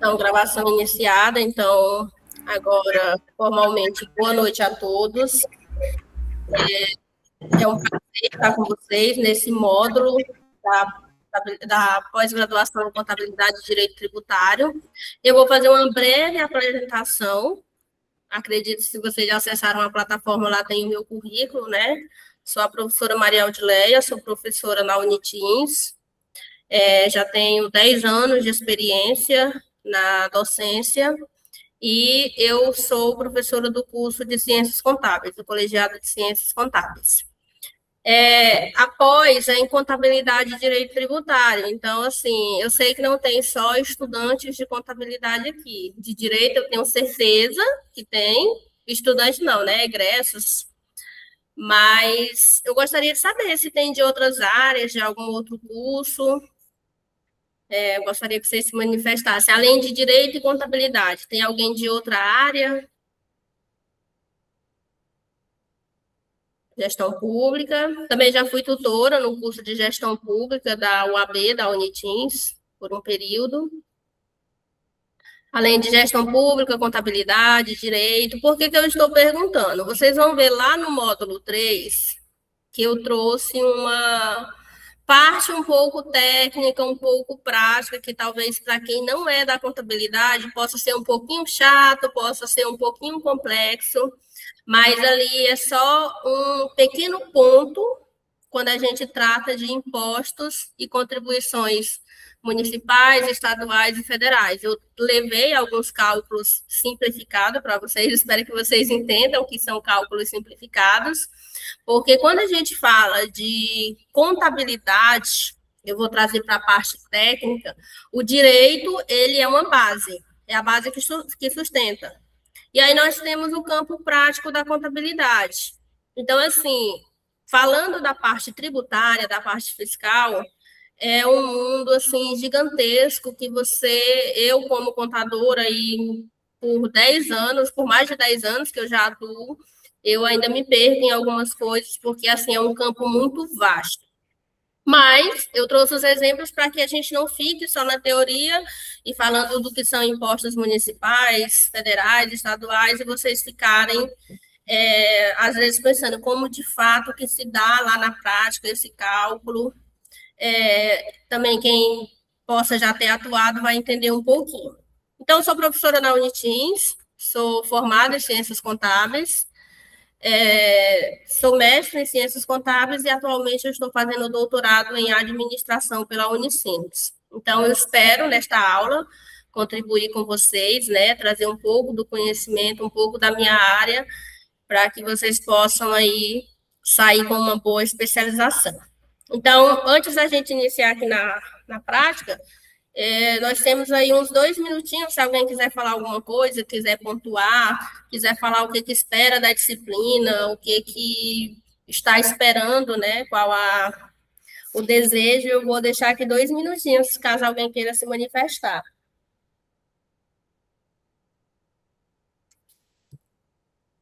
Então, gravação iniciada. Então, agora, formalmente, boa noite a todos. É um prazer estar com vocês nesse módulo da pós-graduação em Contabilidade e Direito Tributário. Eu vou fazer uma breve apresentação. Acredito que se vocês já acessaram a plataforma, lá tem o meu currículo, né? Sou a professora Maria Audileia, sou professora na Unitins. Já tenho 10 anos de experiência na docência e eu sou professora do curso de Ciências Contábeis, do Colegiado de Ciências Contábeis. Após em Contabilidade e Direito Tributário. Então, assim, eu sei que não tem só estudantes de contabilidade aqui. De direito, eu tenho certeza que tem. Estudante não, né? Egressos. Mas eu gostaria de saber se tem de outras áreas, de algum outro curso. Eu gostaria que vocês se manifestassem. Além de direito e contabilidade, tem alguém de outra área? Gestão pública. Também já fui tutora no curso de gestão pública da UAB, da Unitins, por um período. Além de gestão pública, contabilidade, direito. Por que eu estou perguntando? Vocês vão ver lá no módulo 3 que eu trouxe uma parte um pouco técnica, um pouco prática, que talvez para quem não é da contabilidade possa ser um pouquinho chato, possa ser um pouquinho complexo, mas ali é só um pequeno ponto quando a gente trata de impostos e contribuições municipais, estaduais e federais. Eu levei alguns cálculos simplificados para vocês, espero que vocês entendam que são cálculos simplificados, porque quando a gente fala de contabilidade, eu vou trazer para a parte técnica, o direito, ele é uma base, é a base que sustenta. E aí nós temos o campo prático da contabilidade. Então, assim, falando da parte tributária, da parte fiscal, é um mundo, assim, gigantesco que eu como contadora e por 10 anos, por mais de 10 anos que eu já atuo, eu ainda me perco em algumas coisas, porque, assim, é um campo muito vasto. Mas eu trouxe os exemplos para que a gente não fique só na teoria e falando do que são impostos municipais, federais, estaduais, e vocês ficarem, às vezes, pensando como, de fato, que se dá lá na prática esse cálculo. Também quem possa já ter atuado vai entender um pouquinho. Então, eu sou professora na Unitins, sou formada em Ciências Contábeis, sou mestre em Ciências Contábeis e atualmente eu estou fazendo doutorado em Administração pela Unicinos. Então, eu espero, nesta aula, contribuir com vocês, né, trazer um pouco do conhecimento, um pouco da minha área, para que vocês possam aí sair com uma boa especialização. Então, antes da gente iniciar aqui na prática, nós temos aí uns 2 minutinhos, se alguém quiser falar alguma coisa, quiser pontuar, quiser falar o que espera da disciplina, o que está esperando, né? Qual o desejo, eu vou deixar aqui 2 minutinhos, caso alguém queira se manifestar.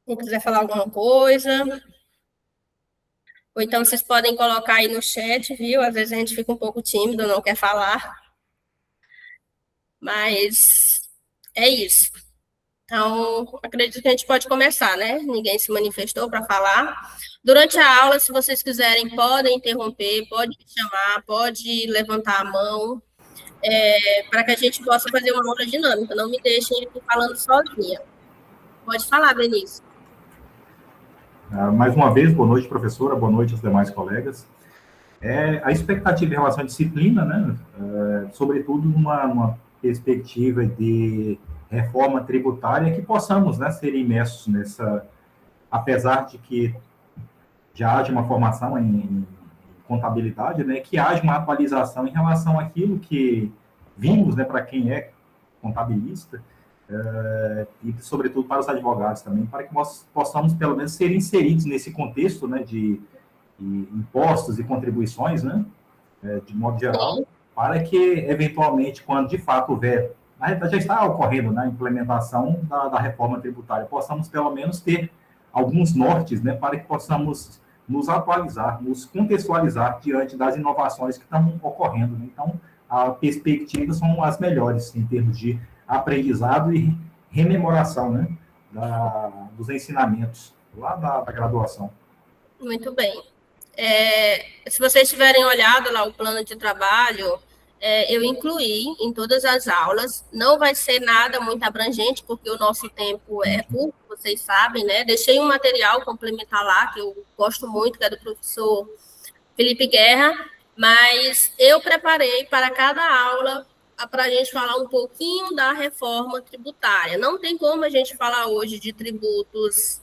Quem quiser falar alguma coisa. Ou então vocês podem colocar aí no chat, viu? Às vezes a gente fica um pouco tímido, não quer falar. Mas é isso. Então, acredito que a gente pode começar, né? Ninguém se manifestou para falar. Durante a aula, se vocês quiserem, podem interromper, pode me chamar, pode levantar a mão, para que a gente possa fazer uma aula dinâmica. Não me deixem aqui falando sozinha. Pode falar, Denise. Mais uma vez, boa noite, professora, boa noite aos demais colegas. A expectativa em relação à disciplina, né? Sobretudo uma perspectiva de reforma tributária, que possamos, né, ser imersos nessa, apesar de que já haja uma formação em contabilidade, né, que haja uma atualização em relação àquilo que vimos, né, para quem é contabilista, e sobretudo para os advogados também, para que nós possamos, pelo menos, ser inseridos nesse contexto, né, de impostos e contribuições, né, de modo geral, para que, eventualmente, quando de fato houver, na realidade já está ocorrendo, né, a implementação da reforma tributária, possamos, pelo menos, ter alguns nortes, né, para que possamos nos atualizar, nos contextualizar diante das inovações que estão ocorrendo, né? Então, as perspectivas são as melhores em termos de aprendizado e rememoração, né, dos ensinamentos lá da graduação. Muito bem. Se vocês tiverem olhado lá o plano de trabalho, eu incluí em todas as aulas. Não vai ser nada muito abrangente, porque o nosso tempo é curto, vocês sabem, né? Deixei um material complementar lá, que eu gosto muito, que é do professor Felipe Guerra, mas eu preparei para cada aula para a gente falar um pouquinho da reforma tributária. Não tem como a gente falar hoje de tributos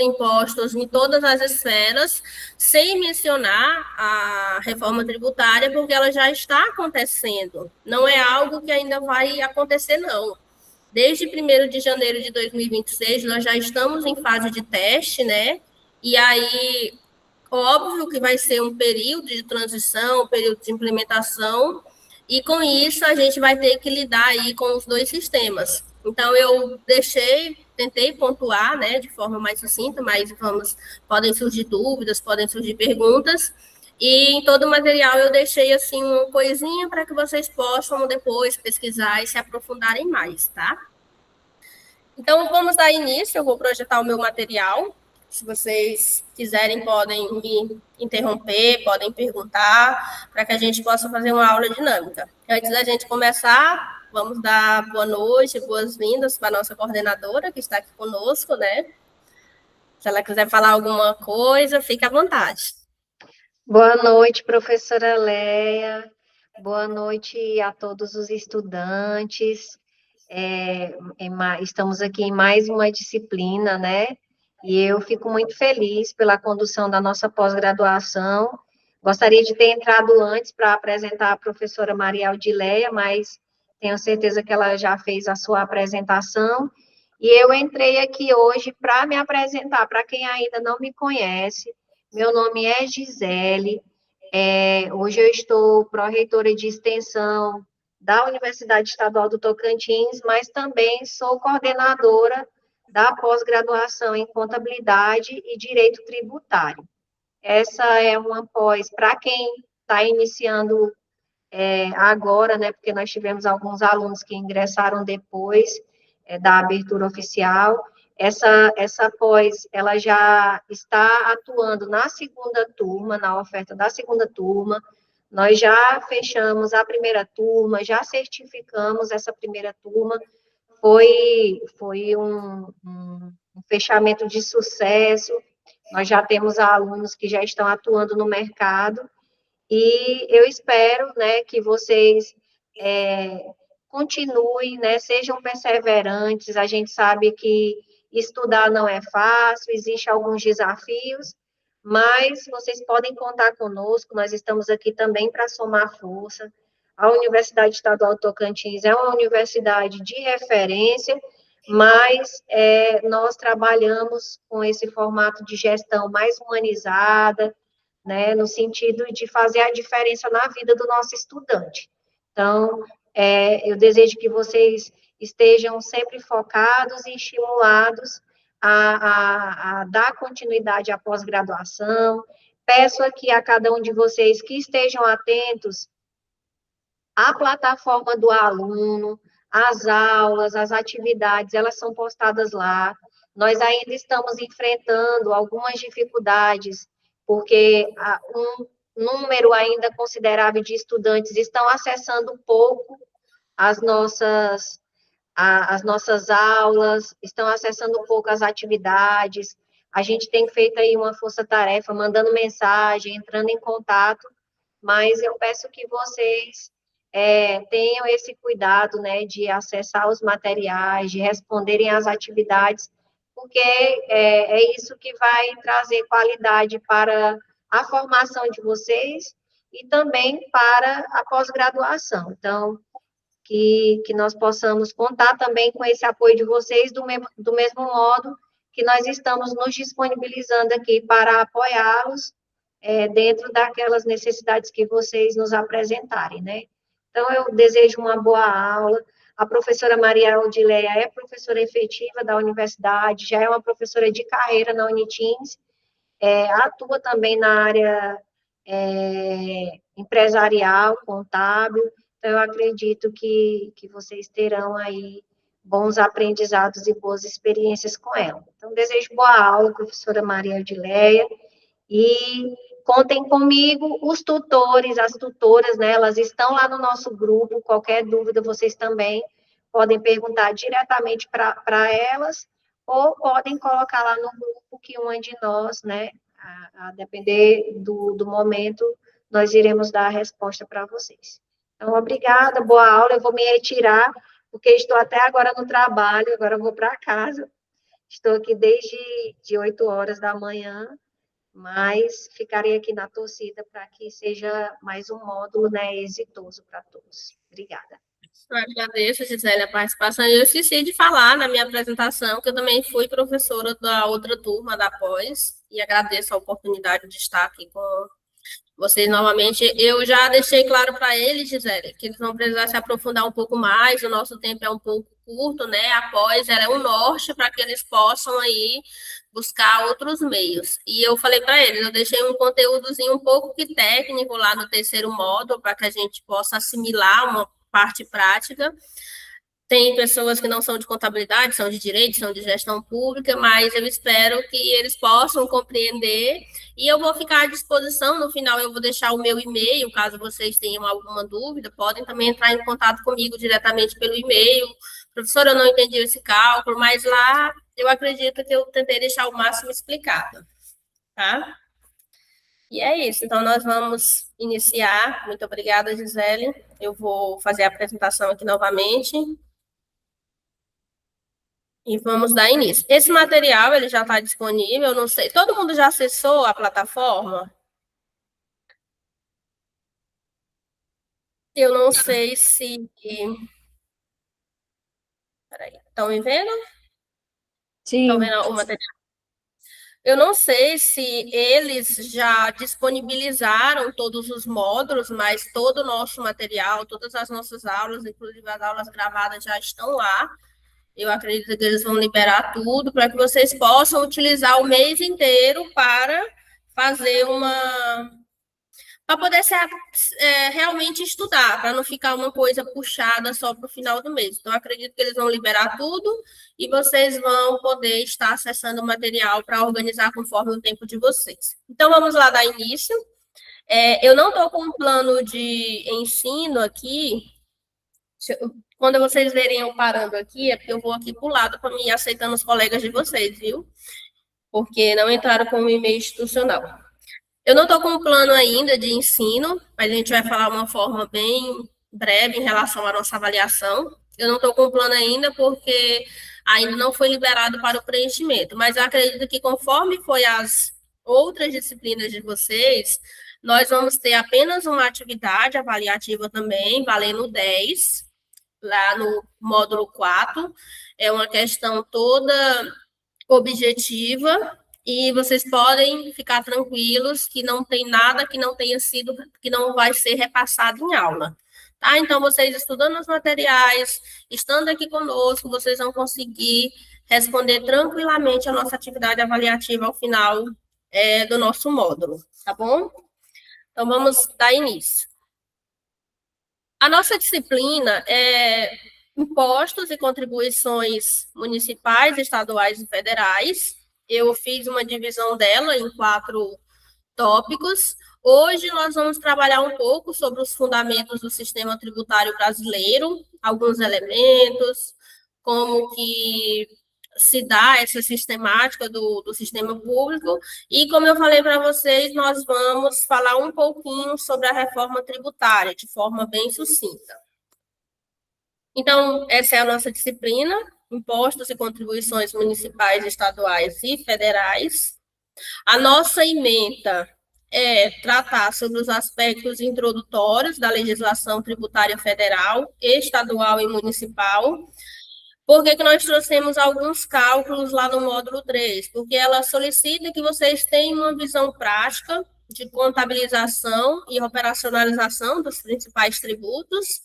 impostos em todas as esferas, sem mencionar a reforma tributária, porque ela já está acontecendo. Não é algo que ainda vai acontecer, não. Desde 1º de janeiro de 2026, nós já estamos em fase de teste, né? E aí, óbvio que vai ser um período de transição, um período de implementação, e com isso a gente vai ter que lidar aí com os dois sistemas. Então, eu tentei pontuar, né, de forma mais sucinta, mas podem surgir dúvidas, podem surgir perguntas, e em todo o material eu deixei, assim, uma coisinha para que vocês possam depois pesquisar e se aprofundarem mais, tá? Então, vamos dar início, eu vou projetar o meu material. Se vocês quiserem, podem me interromper, podem perguntar, para que a gente possa fazer uma aula dinâmica. Antes da gente começar, vamos dar boa noite, boas-vindas para a nossa coordenadora, que está aqui conosco, né? Se ela quiser falar alguma coisa, fique à vontade. Boa noite, professora Leia. Boa noite a todos os estudantes. Estamos aqui em mais uma disciplina, né? E eu fico muito feliz pela condução da nossa pós-graduação. Gostaria de ter entrado antes para apresentar a professora Maria Audileia, mas tenho certeza que ela já fez a sua apresentação. E eu entrei aqui hoje para me apresentar, para quem ainda não me conhece. Meu nome é Gisele. Hoje eu estou pró-reitora de extensão da Universidade Estadual do Tocantins, mas também sou coordenadora da pós-graduação em Contabilidade e Direito Tributário. Essa é uma pós para quem está iniciando agora, né, porque nós tivemos alguns alunos que ingressaram depois da abertura oficial. Essa pós, ela já está atuando na segunda turma, na oferta da segunda turma. Nós já fechamos a primeira turma, já certificamos essa primeira turma. Foi um fechamento de sucesso. Nós já temos alunos que já estão atuando no mercado. E eu espero, né, que vocês continuem, né, sejam perseverantes. A gente sabe que estudar não é fácil, existem alguns desafios, mas vocês podem contar conosco, nós estamos aqui também para somar força. A Universidade Estadual do Tocantins é uma universidade de referência, mas nós trabalhamos com esse formato de gestão mais humanizada, né, no sentido de fazer a diferença na vida do nosso estudante. Então, eu desejo que vocês estejam sempre focados e estimulados a dar continuidade à pós-graduação. Peço aqui a cada um de vocês que estejam atentos à plataforma do aluno, as aulas, as atividades, elas são postadas lá. Nós ainda estamos enfrentando algumas dificuldades, porque um número ainda considerável de estudantes estão acessando pouco as nossas aulas, estão acessando pouco as atividades. A gente tem feito aí uma força-tarefa, mandando mensagem, entrando em contato, mas eu peço que vocês tenham esse cuidado, né, de acessar os materiais, de responderem às atividades, porque é isso que vai trazer qualidade para a formação de vocês e também para a pós-graduação. Então, que nós possamos contar também com esse apoio de vocês, do mesmo modo que nós estamos nos disponibilizando aqui para apoiá-los dentro daquelas necessidades que vocês nos apresentarem, né? Então, eu desejo uma boa aula. A professora Maria Audileia é professora efetiva da universidade, já é uma professora de carreira na Unitins, atua também na área empresarial, contábil, Então, eu acredito que vocês terão aí bons aprendizados e boas experiências com ela. Então, desejo boa aula, professora Maria Odileia, e contem comigo, os tutores, as tutoras, né, elas estão lá no nosso grupo, qualquer dúvida vocês também podem perguntar diretamente para elas, ou podem colocar lá no grupo que uma de nós, né, a depender do momento, nós iremos dar a resposta para vocês. Então, obrigada, boa aula, eu vou me retirar, porque estou até agora no trabalho, agora eu vou para casa, estou aqui desde de 8 horas da manhã, mas ficarei aqui na torcida para que seja mais um módulo, né, exitoso para todos. Obrigada. Eu agradeço, Gisele, a participação. Eu esqueci de falar na minha apresentação que eu também fui professora da outra turma da pós, e agradeço a oportunidade de estar aqui com vocês novamente. Eu já deixei claro para eles, Gisele, que eles vão precisar se aprofundar um pouco mais, o nosso tempo é um pouco curto, né? A pós era um norte para que eles possam aí buscar outros meios. E eu falei para eles, eu deixei um conteúdozinho um pouco que técnico lá no terceiro módulo, para que a gente possa assimilar uma parte prática. Tem pessoas que não são de contabilidade, são de direito, são de gestão pública, mas eu espero que eles possam compreender, e eu vou ficar à disposição. No final eu vou deixar o meu e-mail, caso vocês tenham alguma dúvida, podem também entrar em contato comigo diretamente pelo e-mail. Professora, eu não entendi esse cálculo, mas lá eu acredito que eu tentei deixar o máximo explicado, tá? E é isso, então nós vamos iniciar. Muito obrigada, Gisele. Eu vou fazer a apresentação aqui novamente. E vamos dar início. Esse material, ele já está disponível, eu não sei. Todo mundo já acessou a plataforma? Eu não sei se... Peraí, estão me vendo? Sim. Estão vendo o material? Eu não sei se eles já disponibilizaram todos os módulos, mas todo o nosso material, todas as nossas aulas, inclusive as aulas gravadas, já estão lá. Eu acredito que eles vão liberar tudo para que vocês possam utilizar o mês inteiro para fazer para poder realmente estudar, para não ficar uma coisa puxada só para o final do mês. Então, acredito que eles vão liberar tudo e vocês vão poder estar acessando o material para organizar conforme o tempo de vocês. Então, vamos lá dar início. Eu não estou com um plano de ensino aqui. Quando vocês verem eu parando aqui, é porque eu vou aqui para o lado para me ir aceitando os colegas de vocês, viu? Porque não entraram com o e-mail institucional. Eu não estou com um plano ainda de ensino, mas a gente vai falar uma forma bem breve em relação à nossa avaliação. Eu não estou com um plano ainda porque ainda não foi liberado para o preenchimento, mas eu acredito que conforme foi as outras disciplinas de vocês, nós vamos ter apenas uma atividade avaliativa também, valendo 10, lá no módulo 4. É uma questão toda objetiva, e vocês podem ficar tranquilos que não tem nada que não tenha sido, que não vai ser repassado em aula, tá? Então, vocês estudando os materiais, estando aqui conosco, vocês vão conseguir responder tranquilamente a nossa atividade avaliativa ao final do nosso módulo, tá bom? Então, vamos dar início. A nossa disciplina é Impostos e Contribuições Municipais, Estaduais e Federais. Eu fiz uma divisão dela em 4 tópicos. Hoje nós vamos trabalhar um pouco sobre os fundamentos do sistema tributário brasileiro, alguns elementos, como que se dá essa sistemática do sistema público, e como eu falei para vocês, nós vamos falar um pouquinho sobre a reforma tributária, de forma bem sucinta. Então, essa é a nossa disciplina, Impostos e Contribuições Municipais, Estaduais e Federais. A nossa ementa é tratar sobre os aspectos introdutórios da legislação tributária federal, estadual e municipal. Por que nós trouxemos alguns cálculos lá no módulo 3? Porque ela solicita que vocês tenham uma visão prática de contabilização e operacionalização dos principais tributos.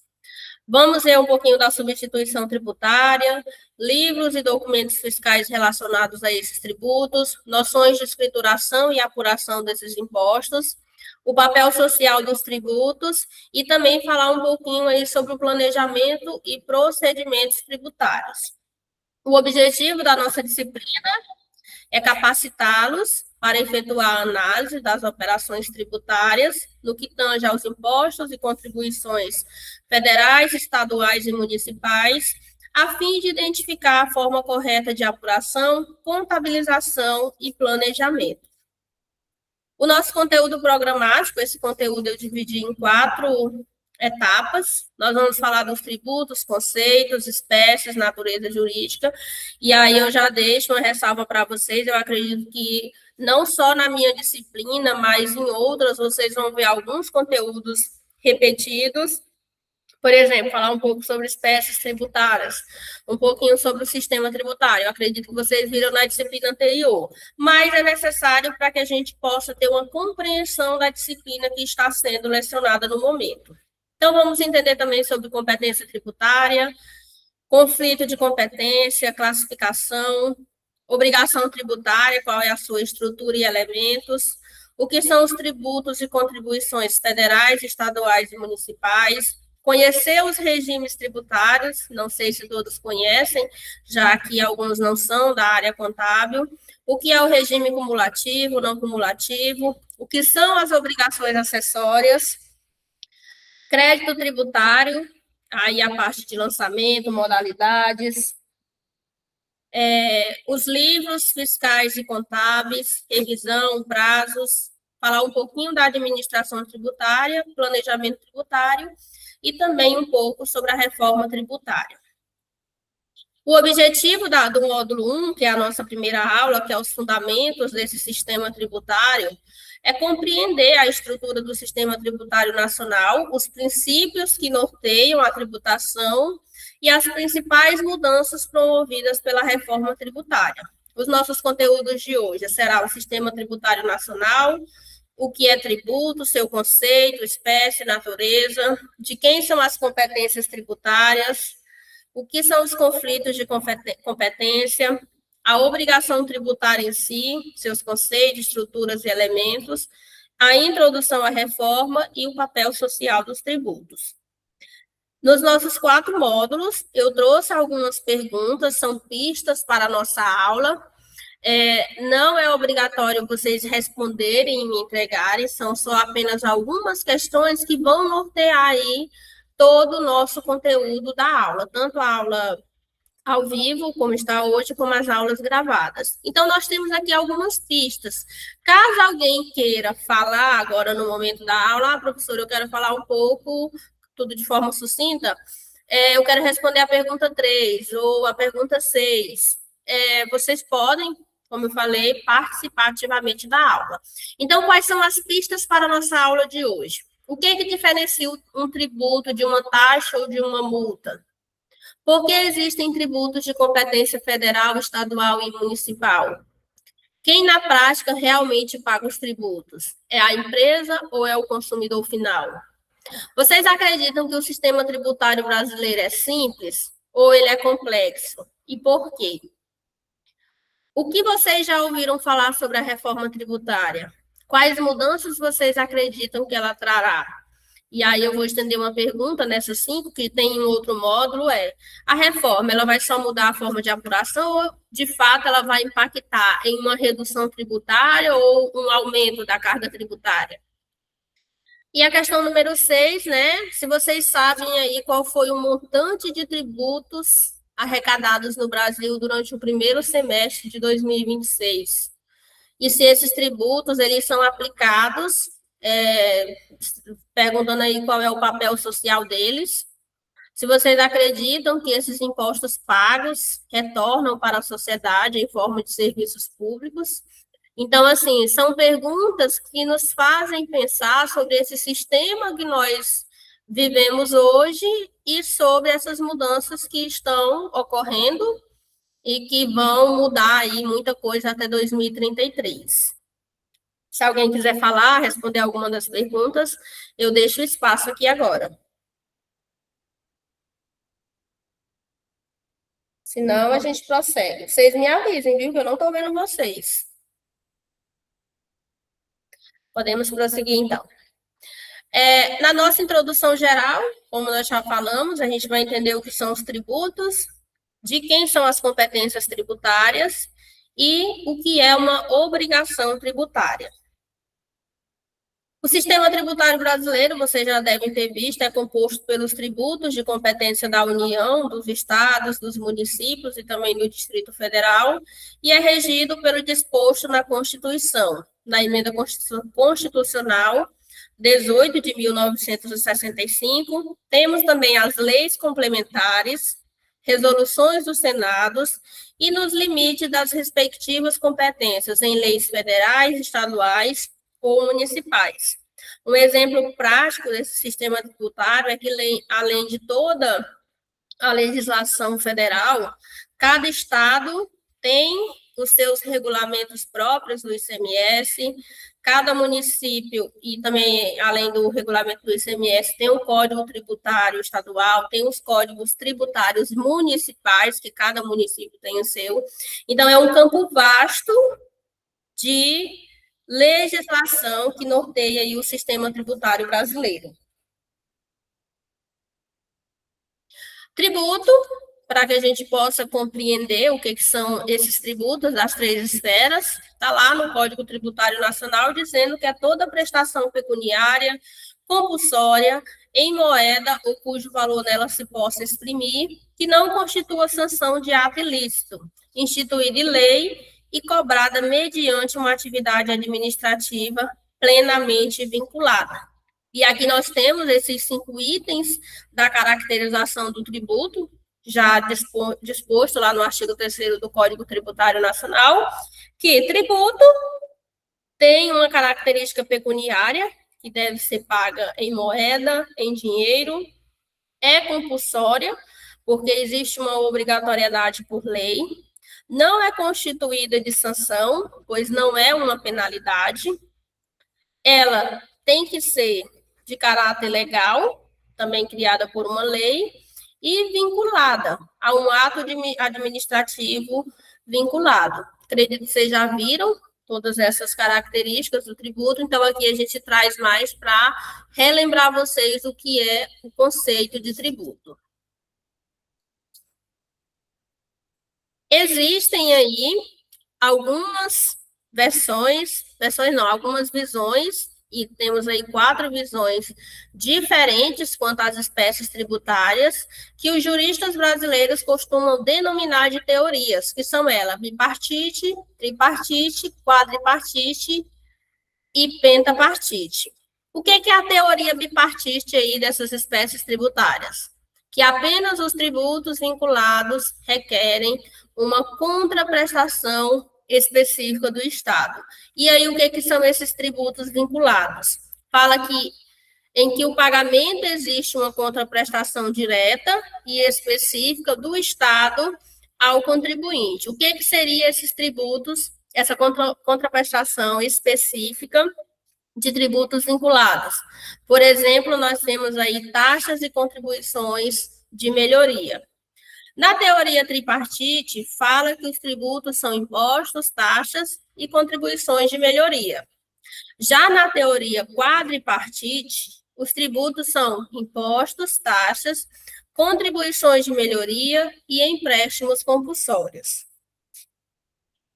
Vamos ver um pouquinho da substituição tributária, livros e documentos fiscais relacionados a esses tributos, noções de escrituração e apuração desses impostos, o papel social dos tributos e também falar um pouquinho aí sobre o planejamento e procedimentos tributários. O objetivo da nossa disciplina é capacitá-los para efetuar a análise das operações tributárias no que tange aos impostos e contribuições federais, estaduais e municipais, a fim de identificar a forma correta de apuração, contabilização e planejamento. O nosso conteúdo programático, esse conteúdo eu dividi em 4 etapas. Nós vamos falar dos tributos, conceitos, espécies, natureza jurídica, e aí eu já deixo uma ressalva para vocês. Eu acredito que não só na minha disciplina, mas em outras, vocês vão ver alguns conteúdos repetidos. Por exemplo, falar um pouco sobre espécies tributárias, um pouquinho sobre o sistema tributário. Eu acredito que vocês viram na disciplina anterior, mas é necessário para que a gente possa ter uma compreensão da disciplina que está sendo lecionada no momento. Então, vamos entender também sobre competência tributária, conflito de competência, classificação, obrigação tributária, qual é a sua estrutura e elementos, o que são os tributos e contribuições federais, estaduais e municipais, conhecer os regimes tributários, não sei se todos conhecem, já que alguns não são da área contábil, o que é o regime cumulativo, não cumulativo, o que são as obrigações acessórias, crédito tributário, aí a parte de lançamento, modalidades, os livros fiscais e contábeis, revisão, prazos, falar um pouquinho da administração tributária, planejamento tributário e também um pouco sobre a reforma tributária. O objetivo do módulo 1, que é a nossa primeira aula, que é os fundamentos desse sistema tributário, é compreender a estrutura do sistema tributário nacional, os princípios que norteiam a tributação e as principais mudanças promovidas pela reforma tributária. Os nossos conteúdos de hoje será o sistema tributário nacional, o que é tributo, seu conceito, espécie, natureza, de quem são as competências tributárias, o que são os conflitos de competência, a obrigação tributária em si, seus conceitos, estruturas e elementos, a introdução à reforma e o papel social dos tributos. Nos nossos 4 módulos, eu trouxe algumas perguntas, são pistas para a nossa aula. Não é obrigatório vocês responderem e me entregarem, são só apenas algumas questões que vão nortear aí todo o nosso conteúdo da aula, tanto a aula ao vivo, como está hoje, como as aulas gravadas. Então, nós temos aqui algumas pistas. Caso alguém queira falar agora no momento da aula, professora, eu quero falar um pouco, tudo de forma sucinta, eu quero responder a pergunta 3 ou a pergunta 6. Vocês podem, como eu falei, participar ativamente da aula. Então, quais são as pistas para a nossa aula de hoje? O que é que diferencia um tributo de uma taxa ou de uma multa? Por que existem tributos de competência federal, estadual e municipal? Quem, na prática, realmente paga os tributos? É a empresa ou é o consumidor final? Vocês acreditam que o sistema tributário brasileiro é simples ou ele é complexo? E por quê? O que vocês já ouviram falar sobre a reforma tributária? Quais mudanças vocês acreditam que ela trará? E aí eu vou estender uma pergunta nessas 5, que tem um outro módulo, a reforma, ela vai só mudar a forma de apuração ou, de fato, ela vai impactar em uma redução tributária ou um aumento da carga tributária? E a questão número 6, né? Se vocês sabem aí qual foi o montante de tributos arrecadados no Brasil durante o primeiro semestre de 2026. E se esses tributos, eles são aplicados, perguntando aí qual é o papel social deles, se vocês acreditam que esses impostos pagos retornam para a sociedade em forma de serviços públicos. Então, assim, são perguntas que nos fazem pensar sobre esse sistema que nós vivemos hoje e sobre essas mudanças que estão ocorrendo e que vão mudar aí muita coisa até 2033. Se alguém quiser falar, responder alguma das perguntas, eu deixo o espaço aqui agora. Senão, a gente prossegue. Vocês me avisem, viu? Que eu não estou vendo vocês. Podemos prosseguir, então. Na nossa introdução geral, como nós já falamos, a gente vai entender o que são os tributos, de quem são as competências tributárias e o que é uma obrigação tributária. O sistema tributário brasileiro, vocês já devem ter visto, é composto pelos tributos de competência da União, dos estados, dos municípios e também do Distrito Federal, e é regido pelo disposto na Constituição, na Emenda Constitucional 18 de 1965. Temos também as leis complementares, resoluções dos senados e nos limites das respectivas competências em leis federais, estaduais ou municipais. Um exemplo prático desse sistema tributário é que, além de toda a legislação federal, cada estado tem os seus regulamentos próprios do ICMS, cada município, e também, além do regulamento do ICMS, tem um código tributário estadual, tem os códigos tributários municipais, que cada município tem o seu. Então, é um campo vasto de legislação que norteia aí o sistema tributário brasileiro. Tributo, para que a gente possa compreender o que são esses tributos das 3 esferas, está lá no Código Tributário Nacional dizendo que é toda prestação pecuniária, compulsória, em moeda ou cujo valor nela se possa exprimir, que não constitua sanção de ato ilícito, instituída em lei e cobrada mediante uma atividade administrativa plenamente vinculada. E aqui nós temos esses 5 itens da caracterização do tributo, já disposto lá no artigo 3º do Código Tributário Nacional, que tributo tem uma característica pecuniária, que deve ser paga em moeda, em dinheiro, é compulsória, porque existe uma obrigatoriedade por lei, não é constituída de sanção, pois não é uma penalidade, ela tem que ser de caráter legal, também criada por uma lei, e vinculada a um ato administrativo vinculado. Acredito que vocês já viram todas essas características do tributo, então aqui a gente traz mais para relembrar vocês o que é o conceito de tributo. Existem aí algumas algumas visões, e temos aí 4 visões diferentes quanto às espécies tributárias, que os juristas brasileiros costumam denominar de teorias, que são elas bipartite, tripartite, quadripartite e pentapartite. O que é a teoria bipartite aí dessas espécies tributárias? Que apenas os tributos vinculados requerem uma contraprestação específica do Estado. E aí, o que são esses tributos vinculados? Fala que em que o pagamento existe uma contraprestação direta e específica do Estado ao contribuinte. O que seria esses tributos, essa contraprestação específica de tributos vinculados? Por exemplo, nós temos aí taxas e contribuições de melhoria. Na teoria tripartite, fala que os tributos são impostos, taxas e contribuições de melhoria. Já na teoria quadripartite, os tributos são impostos, taxas, contribuições de melhoria e empréstimos compulsórios.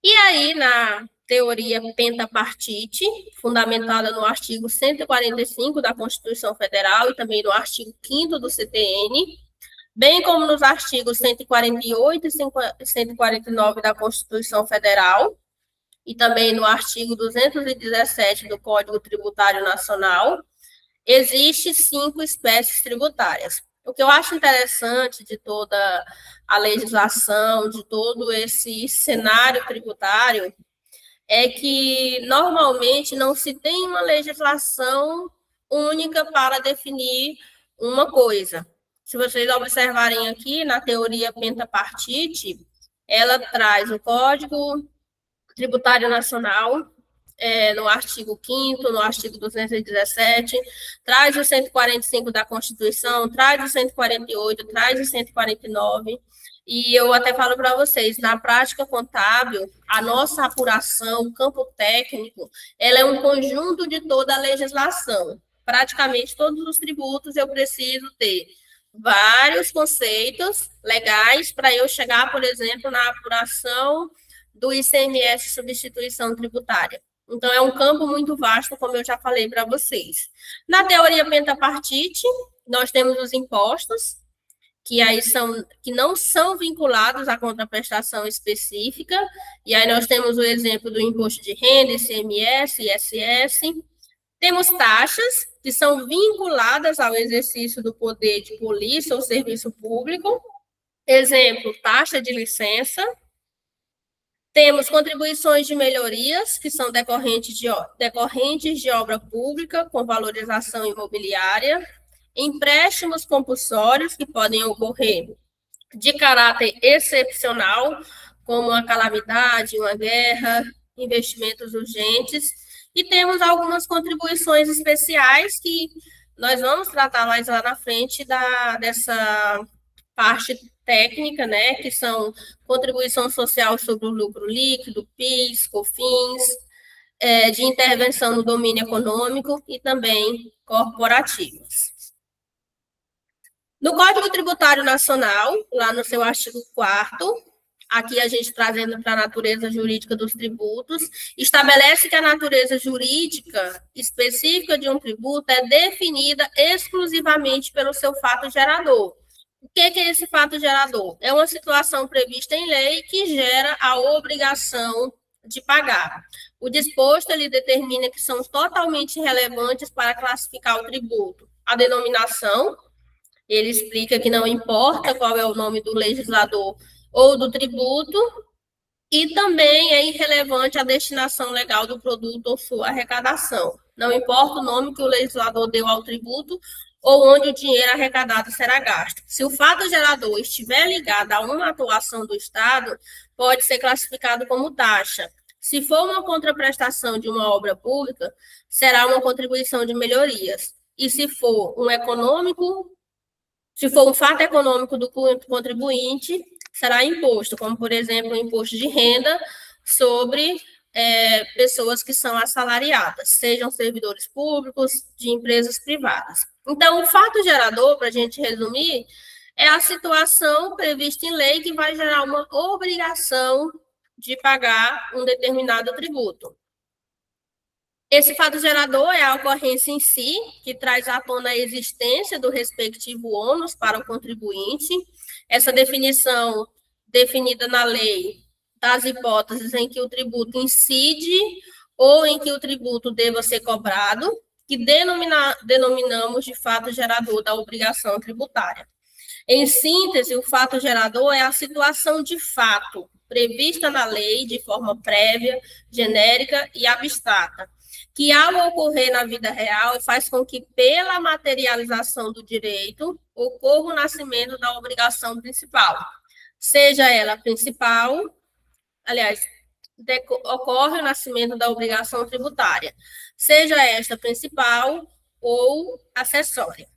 E aí, na teoria pentapartite, fundamentada no artigo 145 da Constituição Federal e também no artigo 5º do CTN, bem como nos artigos 148 e 149 da Constituição Federal, e também no artigo 217 do Código Tributário Nacional, existem 5 espécies tributárias. O que eu acho interessante de toda a legislação, de todo esse cenário tributário, é que normalmente não se tem uma legislação única para definir uma coisa. Se vocês observarem aqui, na teoria pentapartite, ela traz o Código Tributário Nacional, no artigo 5º, no artigo 217, traz o 145 da Constituição, traz o 148, traz o 149, e eu até falo para vocês, na prática contábil, a nossa apuração, o campo técnico, ela é um conjunto de toda a legislação, praticamente todos os tributos eu preciso ter vários conceitos legais para eu chegar, por exemplo, na apuração do ICMS substituição tributária. Então, é um campo muito vasto, como eu já falei para vocês. Na teoria pentapartite, nós temos os impostos, que não são vinculados à contraprestação específica, e aí nós temos o exemplo do imposto de renda, ICMS, ISS. Temos taxas, que são vinculadas ao exercício do poder de polícia ou serviço público, exemplo, taxa de licença. Temos contribuições de melhorias, que são decorrentes de obra pública, com valorização imobiliária, empréstimos compulsórios, que podem ocorrer de caráter excepcional, como uma calamidade, uma guerra, investimentos urgentes, e temos algumas contribuições especiais que nós vamos tratar mais lá na frente dessa parte técnica, né, que são contribuição social sobre o lucro líquido, PIS, COFINS, de intervenção no domínio econômico e também corporativos. No Código Tributário Nacional, lá no seu artigo 4º, aqui a gente trazendo para a natureza jurídica dos tributos, estabelece que a natureza jurídica específica de um tributo é definida exclusivamente pelo seu fato gerador. O que é esse fato gerador? É uma situação prevista em lei que gera a obrigação de pagar. O disposto, ele determina que são totalmente relevantes para classificar o tributo. A denominação, ele explica que não importa qual é o nome do legislador ou do tributo, e também é irrelevante a destinação legal do produto ou sua arrecadação. Não importa o nome que o legislador deu ao tributo ou onde o dinheiro arrecadado será gasto. Se o fato gerador estiver ligado a uma atuação do Estado, pode ser classificado como taxa. Se for uma contraprestação de uma obra pública, será uma contribuição de melhorias. E se for um fato econômico do contribuinte, será imposto, como, por exemplo, o imposto de renda sobre pessoas que são assalariadas, sejam servidores públicos, de empresas privadas. Então, o fato gerador, para a gente resumir, é a situação prevista em lei que vai gerar uma obrigação de pagar um determinado tributo. Esse fato gerador é a ocorrência em si, que traz à tona a existência do respectivo ônus para o contribuinte. Essa definição definida na lei das hipóteses em que o tributo incide ou em que o tributo deva ser cobrado, que denominamos de fato gerador da obrigação tributária. Em síntese, o fato gerador é a situação de fato prevista na lei de forma prévia, genérica e abstrata, que ao ocorrer na vida real faz com que, pela materialização do direito, ocorra o nascimento da obrigação principal. Seja ela principal, ocorre o nascimento da obrigação tributária, seja esta principal ou acessória.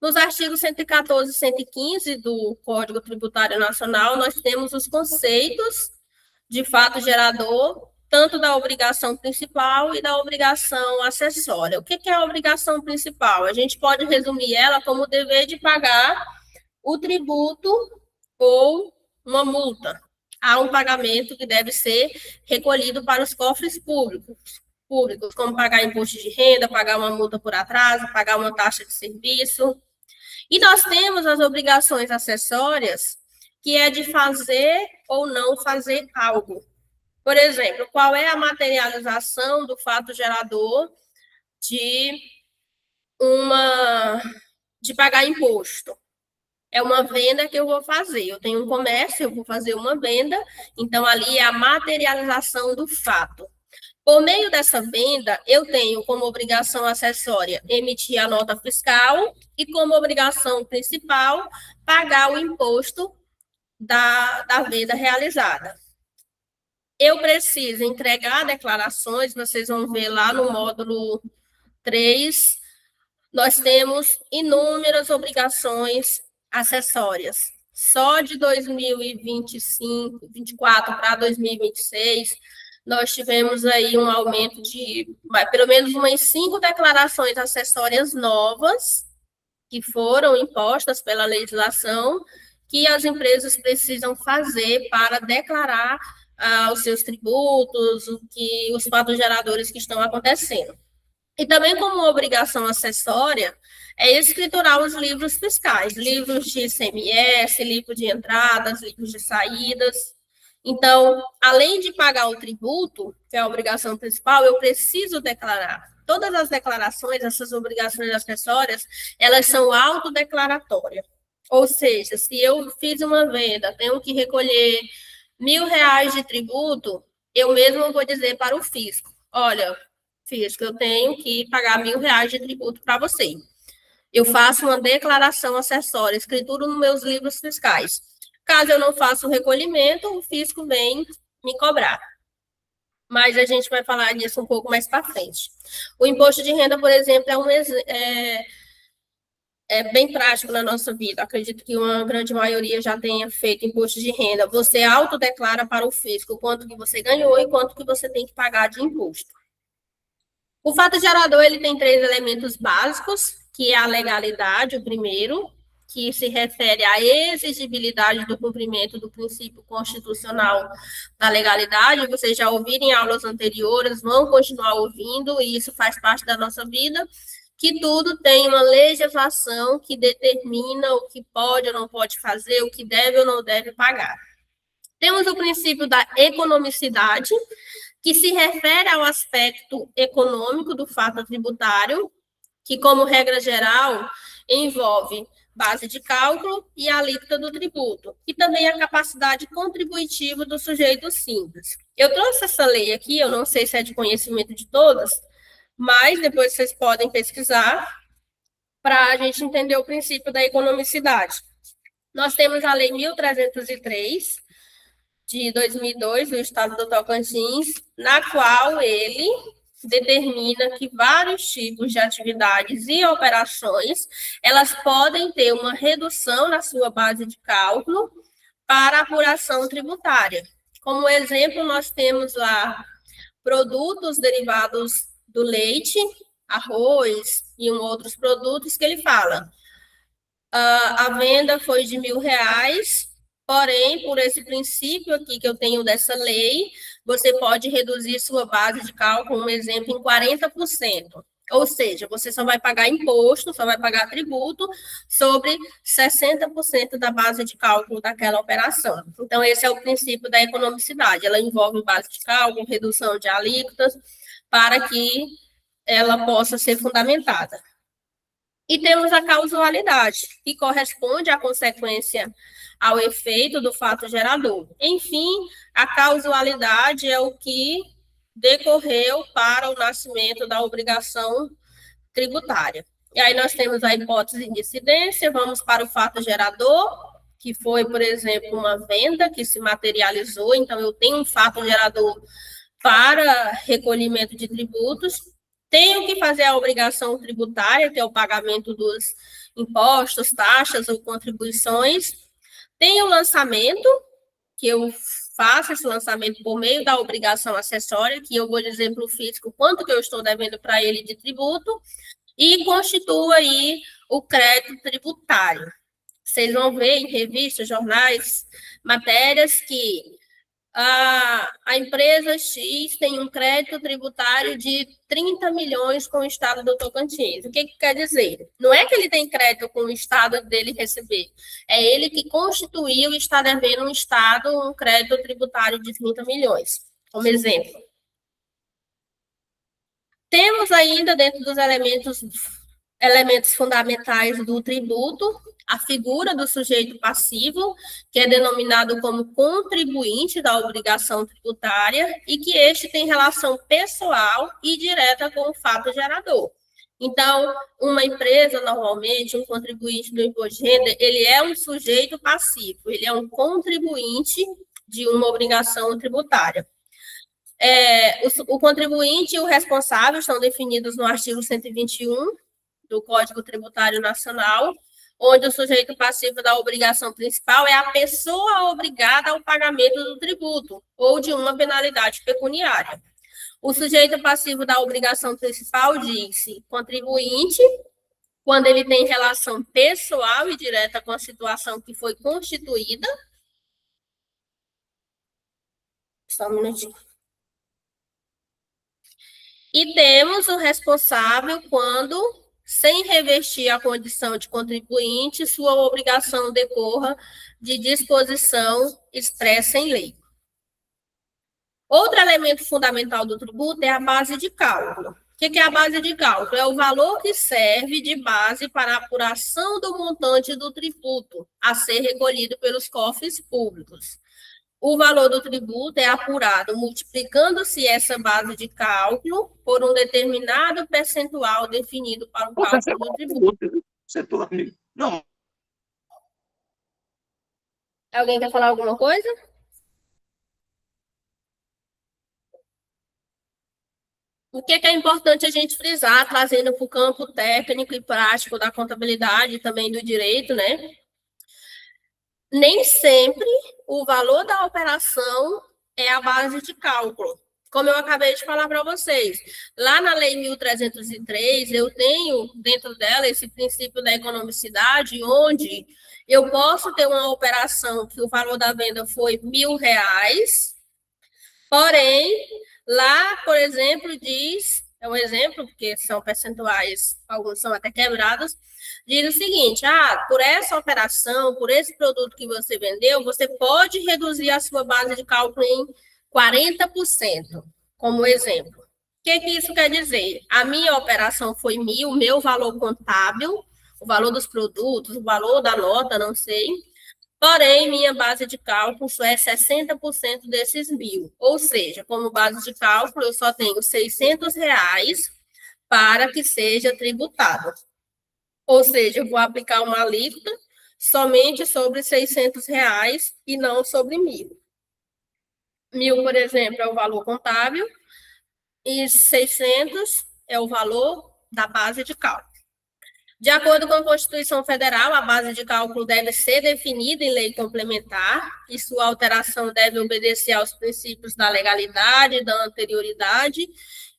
Nos artigos 114 e 115 do Código Tributário Nacional, nós temos os conceitos de fato gerador, tanto da obrigação principal e da obrigação acessória. O que é a obrigação principal? A gente pode resumir ela como o dever de pagar o tributo ou uma multa. Há um pagamento que deve ser recolhido para os cofres públicos, como pagar imposto de renda, pagar uma multa por atraso, pagar uma taxa de serviço. E nós temos as obrigações acessórias, que é de fazer ou não fazer algo. Por exemplo, qual é a materialização do fato gerador de pagar imposto? É uma venda que eu vou fazer. Eu tenho um comércio, eu vou fazer uma venda, então ali é a materialização do fato. Por meio dessa venda, eu tenho como obrigação acessória emitir a nota fiscal e como obrigação principal pagar o imposto da venda realizada. Eu preciso entregar declarações, vocês vão ver lá no módulo 3, nós temos inúmeras obrigações acessórias. Só de 2025, 2024 para 2026, nós tivemos aí um aumento de pelo menos umas 5 declarações acessórias novas que foram impostas pela legislação que as empresas precisam fazer para declarar os seus tributos, os fatos geradores que estão acontecendo. E também como obrigação acessória, é escriturar os livros fiscais, livros de ICMS, livro de entradas, livros de saídas. Então, além de pagar o tributo, que é a obrigação principal, eu preciso declarar. Todas as declarações, essas obrigações acessórias, elas são autodeclaratórias. Ou seja, se eu fiz uma venda, tenho que recolher R$ 1.000 de tributo, eu mesmo vou dizer para o fisco, olha, fisco, eu tenho que pagar R$ 1.000 de tributo para você. Eu faço uma declaração acessória, escrituro nos meus livros fiscais. Caso eu não faça o recolhimento, o fisco vem me cobrar. Mas a gente vai falar disso um pouco mais para frente. O imposto de renda, por exemplo, é bem prático na nossa vida. Acredito que uma grande maioria já tenha feito imposto de renda. Você autodeclara para o fisco quanto que você ganhou e quanto que você tem que pagar de imposto. O fato gerador, ele tem 3 elementos básicos, que é a legalidade, o primeiro, que se refere à exigibilidade do cumprimento do princípio constitucional da legalidade. Vocês já ouviram em aulas anteriores, vão continuar ouvindo, e isso faz parte da nossa vida, que tudo tem uma legislação que determina o que pode ou não pode fazer, o que deve ou não deve pagar. Temos o princípio da economicidade, que se refere ao aspecto econômico do fato tributário, que, como regra geral, envolve base de cálculo e a alíquota do tributo, e também a capacidade contributiva do sujeito simples. Eu trouxe essa lei aqui, eu não sei se é de conhecimento de todas, mas depois vocês podem pesquisar para a gente entender o princípio da economicidade. Nós temos a Lei 1.303, de 2002, do Estado do Tocantins, na qual ele determina que vários tipos de atividades e operações, elas podem ter uma redução na sua base de cálculo para apuração tributária. Como exemplo, nós temos lá produtos derivados do leite, arroz e outros produtos que ele fala. A venda foi de R$ 1.000, porém, por esse princípio aqui que eu tenho dessa lei, você pode reduzir sua base de cálculo, um exemplo, em 40%. Ou seja, você só vai pagar imposto, só vai pagar tributo sobre 60% da base de cálculo daquela operação. Então, esse é o princípio da economicidade. Ela envolve base de cálculo, redução de alíquotas, para que ela possa ser fundamentada. E temos a causalidade, que corresponde à consequência ao efeito do fato gerador. Enfim, a causalidade é o que decorreu para o nascimento da obrigação tributária. E aí nós temos a hipótese de incidência, vamos para o fato gerador, que foi, por exemplo, uma venda que se materializou, então eu tenho um fato gerador para recolhimento de tributos, tenho que fazer a obrigação tributária, que é o pagamento dos impostos, taxas ou contribuições. Tem o lançamento, que eu faço esse lançamento por meio da obrigação acessória, que eu vou dizer para o fisco quanto que eu estou devendo para ele de tributo, e constituo aí o crédito tributário. Vocês vão ver em revistas, jornais, matérias que a empresa X tem um crédito tributário de 30 milhões com o Estado do Tocantins. O que quer dizer? Não é que ele tem crédito com o Estado dele receber, é ele que constituiu e está devendo um Estado um crédito tributário de 30 milhões, como exemplo. Temos ainda, dentro dos elementos fundamentais do tributo, a figura do sujeito passivo, que é denominado como contribuinte da obrigação tributária, e que este tem relação pessoal e direta com o fato gerador. Então, uma empresa, normalmente, um contribuinte do imposto de renda, ele é um sujeito passivo, ele é um contribuinte de uma obrigação tributária. O contribuinte e o responsável estão definidos no artigo 121 do Código Tributário Nacional, onde o sujeito passivo da obrigação principal é a pessoa obrigada ao pagamento do tributo ou de uma penalidade pecuniária. O sujeito passivo da obrigação principal diz-se contribuinte, quando ele tem relação pessoal e direta com a situação que foi constituída. Só um minutinho. E temos o responsável quando, sem revestir a condição de contribuinte, sua obrigação decorra de disposição expressa em lei. Outro elemento fundamental do tributo é a base de cálculo. O que é a base de cálculo? É o valor que serve de base para a apuração do montante do tributo a ser recolhido pelos cofres públicos. O valor do tributo é apurado multiplicando-se essa base de cálculo por um determinado percentual definido para o cálculo do tributo. Não. Alguém quer falar alguma coisa? O que é importante a gente frisar, trazendo para o campo técnico e prático da contabilidade e também do direito, né? Nem sempre o valor da operação é a base de cálculo. Como eu acabei de falar para vocês, lá na Lei 1303, eu tenho dentro dela esse princípio da economicidade, onde eu posso ter uma operação que o valor da venda foi R$1.000, porém, lá, por exemplo, diz, é um exemplo, porque são percentuais, alguns são até quebrados, diz o seguinte, por essa operação, por esse produto que você vendeu, você pode reduzir a sua base de cálculo em 40%, como exemplo. O que isso quer dizer? A minha operação foi 1.000, meu valor contábil, o valor dos produtos, o valor da nota, não sei, porém, minha base de cálculo é 60% desses 1.000. Ou seja, como base de cálculo, eu só tenho R$600 para que seja tributado. Ou seja, eu vou aplicar uma alíquota somente sobre R$600 e não sobre 1.000. 1.000, por exemplo, é o valor contábil e 600 é o valor da base de cálculo. De acordo com a Constituição Federal, a base de cálculo deve ser definida em lei complementar e sua alteração deve obedecer aos princípios da legalidade, da anterioridade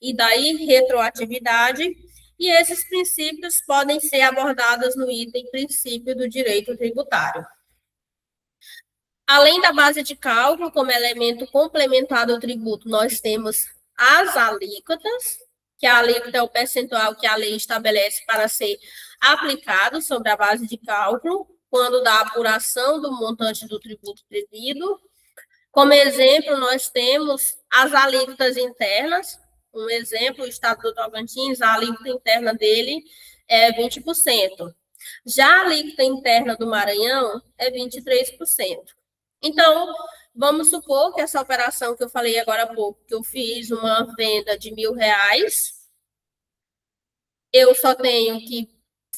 e da irretroatividade, e esses princípios podem ser abordados no item princípio do direito tributário. Além da base de cálculo, como elemento complementar do tributo, nós temos as alíquotas, que a alíquota é o percentual que a lei estabelece para ser aplicado sobre a base de cálculo, quando da apuração do montante do tributo devido. Como exemplo, nós temos as alíquotas internas. Um exemplo, o estado do Tocantins, a alíquota interna dele é 20%. Já a alíquota interna do Maranhão é 23%. Então, vamos supor que essa operação que eu falei agora há pouco, que eu fiz uma venda de R$1.000, eu só tenho que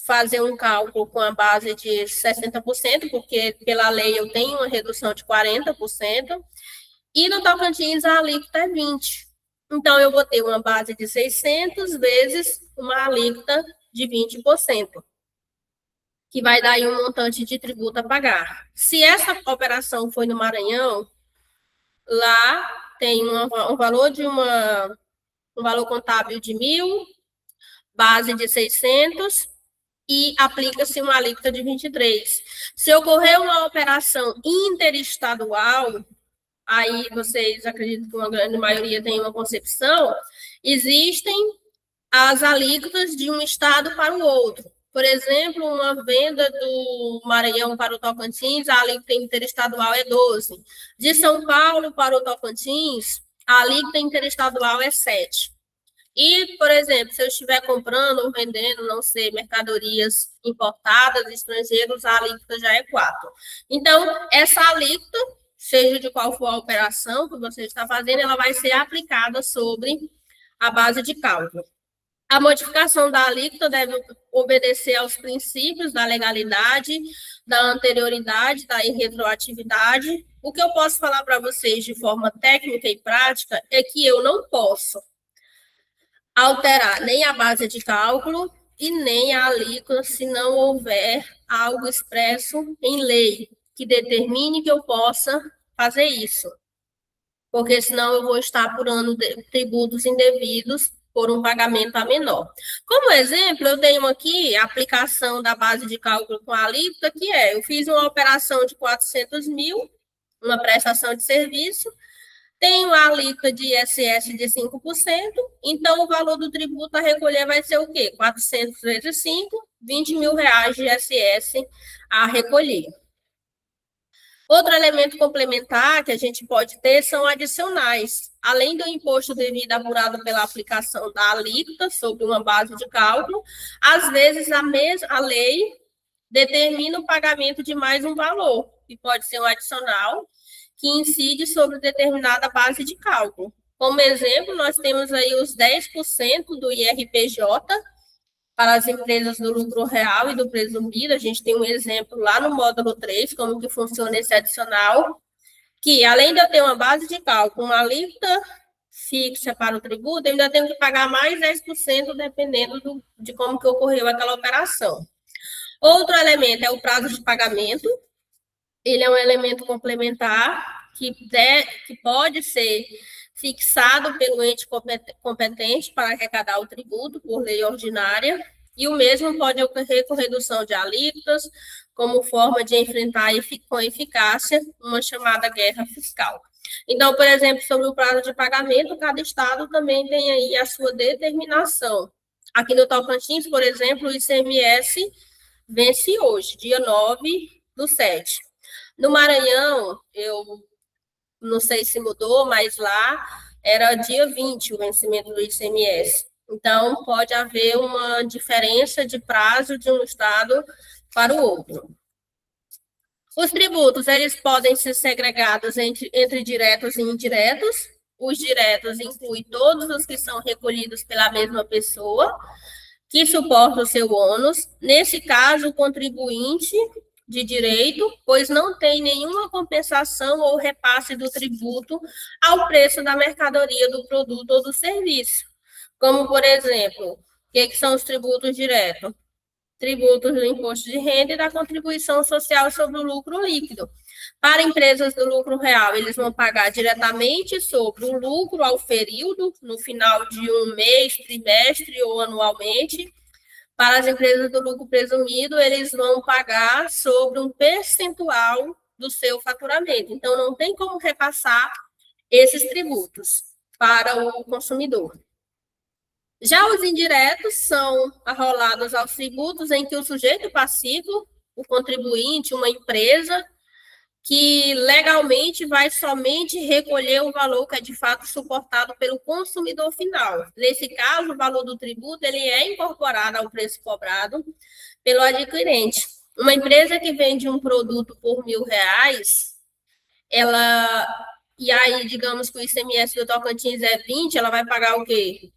fazer um cálculo com a base de 60%, porque pela lei eu tenho uma redução de 40%, e no Tocantins a alíquota é 20%. Então, eu vou ter uma base de 600 vezes uma alíquota de 20%. Que vai dar aí um montante de tributo a pagar. Se essa operação foi no Maranhão, lá tem um valor de um valor contábil de 1.000, base de 600 e aplica-se uma alíquota de 23. Se ocorrer uma operação interestadual, aí vocês acreditam que uma grande maioria tem uma concepção, existem as alíquotas de um estado para o outro. Por exemplo, uma venda do Maranhão para o Tocantins, a alíquota interestadual é 12%. De São Paulo para o Tocantins, a alíquota interestadual é 7%. E, por exemplo, se eu estiver comprando ou vendendo, não sei, mercadorias importadas, estrangeiros, a alíquota já é 4%. Então, essa alíquota, seja de qual for a operação que você está fazendo, ela vai ser aplicada sobre a base de cálculo. A modificação da alíquota deve obedecer aos princípios da legalidade, da anterioridade, da irretroatividade. O que eu posso falar para vocês de forma técnica e prática é que eu não posso alterar nem a base de cálculo e nem a alíquota se não houver algo expresso em lei que determine que eu possa fazer isso, porque senão eu vou estar apurando tributos indevidos por um pagamento a menor. Como exemplo, eu tenho aqui a aplicação da base de cálculo com a alíquota, que eu fiz uma operação de 400 mil, uma prestação de serviço, tenho a alíquota de ISS de 5%, então o valor do tributo a recolher vai ser o quê? 400 vezes 5, 20 mil reais de ISS a recolher. Outro elemento complementar que a gente pode ter são adicionais. Além do imposto devido apurado pela aplicação da alíquota sobre uma base de cálculo, às vezes a lei determina o pagamento de mais um valor, que pode ser um adicional, que incide sobre determinada base de cálculo. Como exemplo, nós temos aí os 10% do IRPJ, para as empresas do lucro real e do presumido. A gente tem um exemplo lá no módulo 3, como que funciona esse adicional, que além de eu ter uma base de cálculo, uma alíquota fixa para o tributo, eu ainda tenho que pagar mais 10%, dependendo de como que ocorreu aquela operação. Outro elemento é o prazo de pagamento. Ele é um elemento complementar que pode ser fixado pelo ente competente para arrecadar o tributo por lei ordinária, e o mesmo pode ocorrer com redução de alíquotas, como forma de enfrentar com eficácia uma chamada guerra fiscal. Então, por exemplo, sobre o prazo de pagamento, cada estado também tem aí a sua determinação. Aqui no Tocantins, por exemplo, o ICMS vence hoje, dia 9/7. No Maranhão, eu não sei se mudou, mas lá era dia 20 o vencimento do ICMS. Então, pode haver uma diferença de prazo de um estado para o outro. Os tributos, eles podem ser segregados entre diretos e indiretos. Os diretos incluem todos os que são recolhidos pela mesma pessoa, que suporta o seu ônus. Nesse caso, o contribuinte de direito, pois não tem nenhuma compensação ou repasse do tributo ao preço da mercadoria, do produto ou do serviço. Como, por exemplo, o que são os tributos diretos? Tributos do imposto de renda e da contribuição social sobre o lucro líquido. Para empresas do lucro real, eles vão pagar diretamente sobre o lucro auferido no final de um mês, trimestre ou anualmente. Para as empresas do lucro presumido, eles vão pagar sobre um percentual do seu faturamento. Então, não tem como repassar esses tributos para o consumidor. Já os indiretos são arrolados aos tributos em que o sujeito passivo, o contribuinte, uma empresa, que legalmente vai somente recolher o valor que é de fato suportado pelo consumidor final. Nesse caso, o valor do tributo ele é incorporado ao preço cobrado pelo adquirente. Uma empresa que vende um produto por R$1.000, e aí, digamos que o ICMS do Tocantins é 20, ela vai pagar o quê?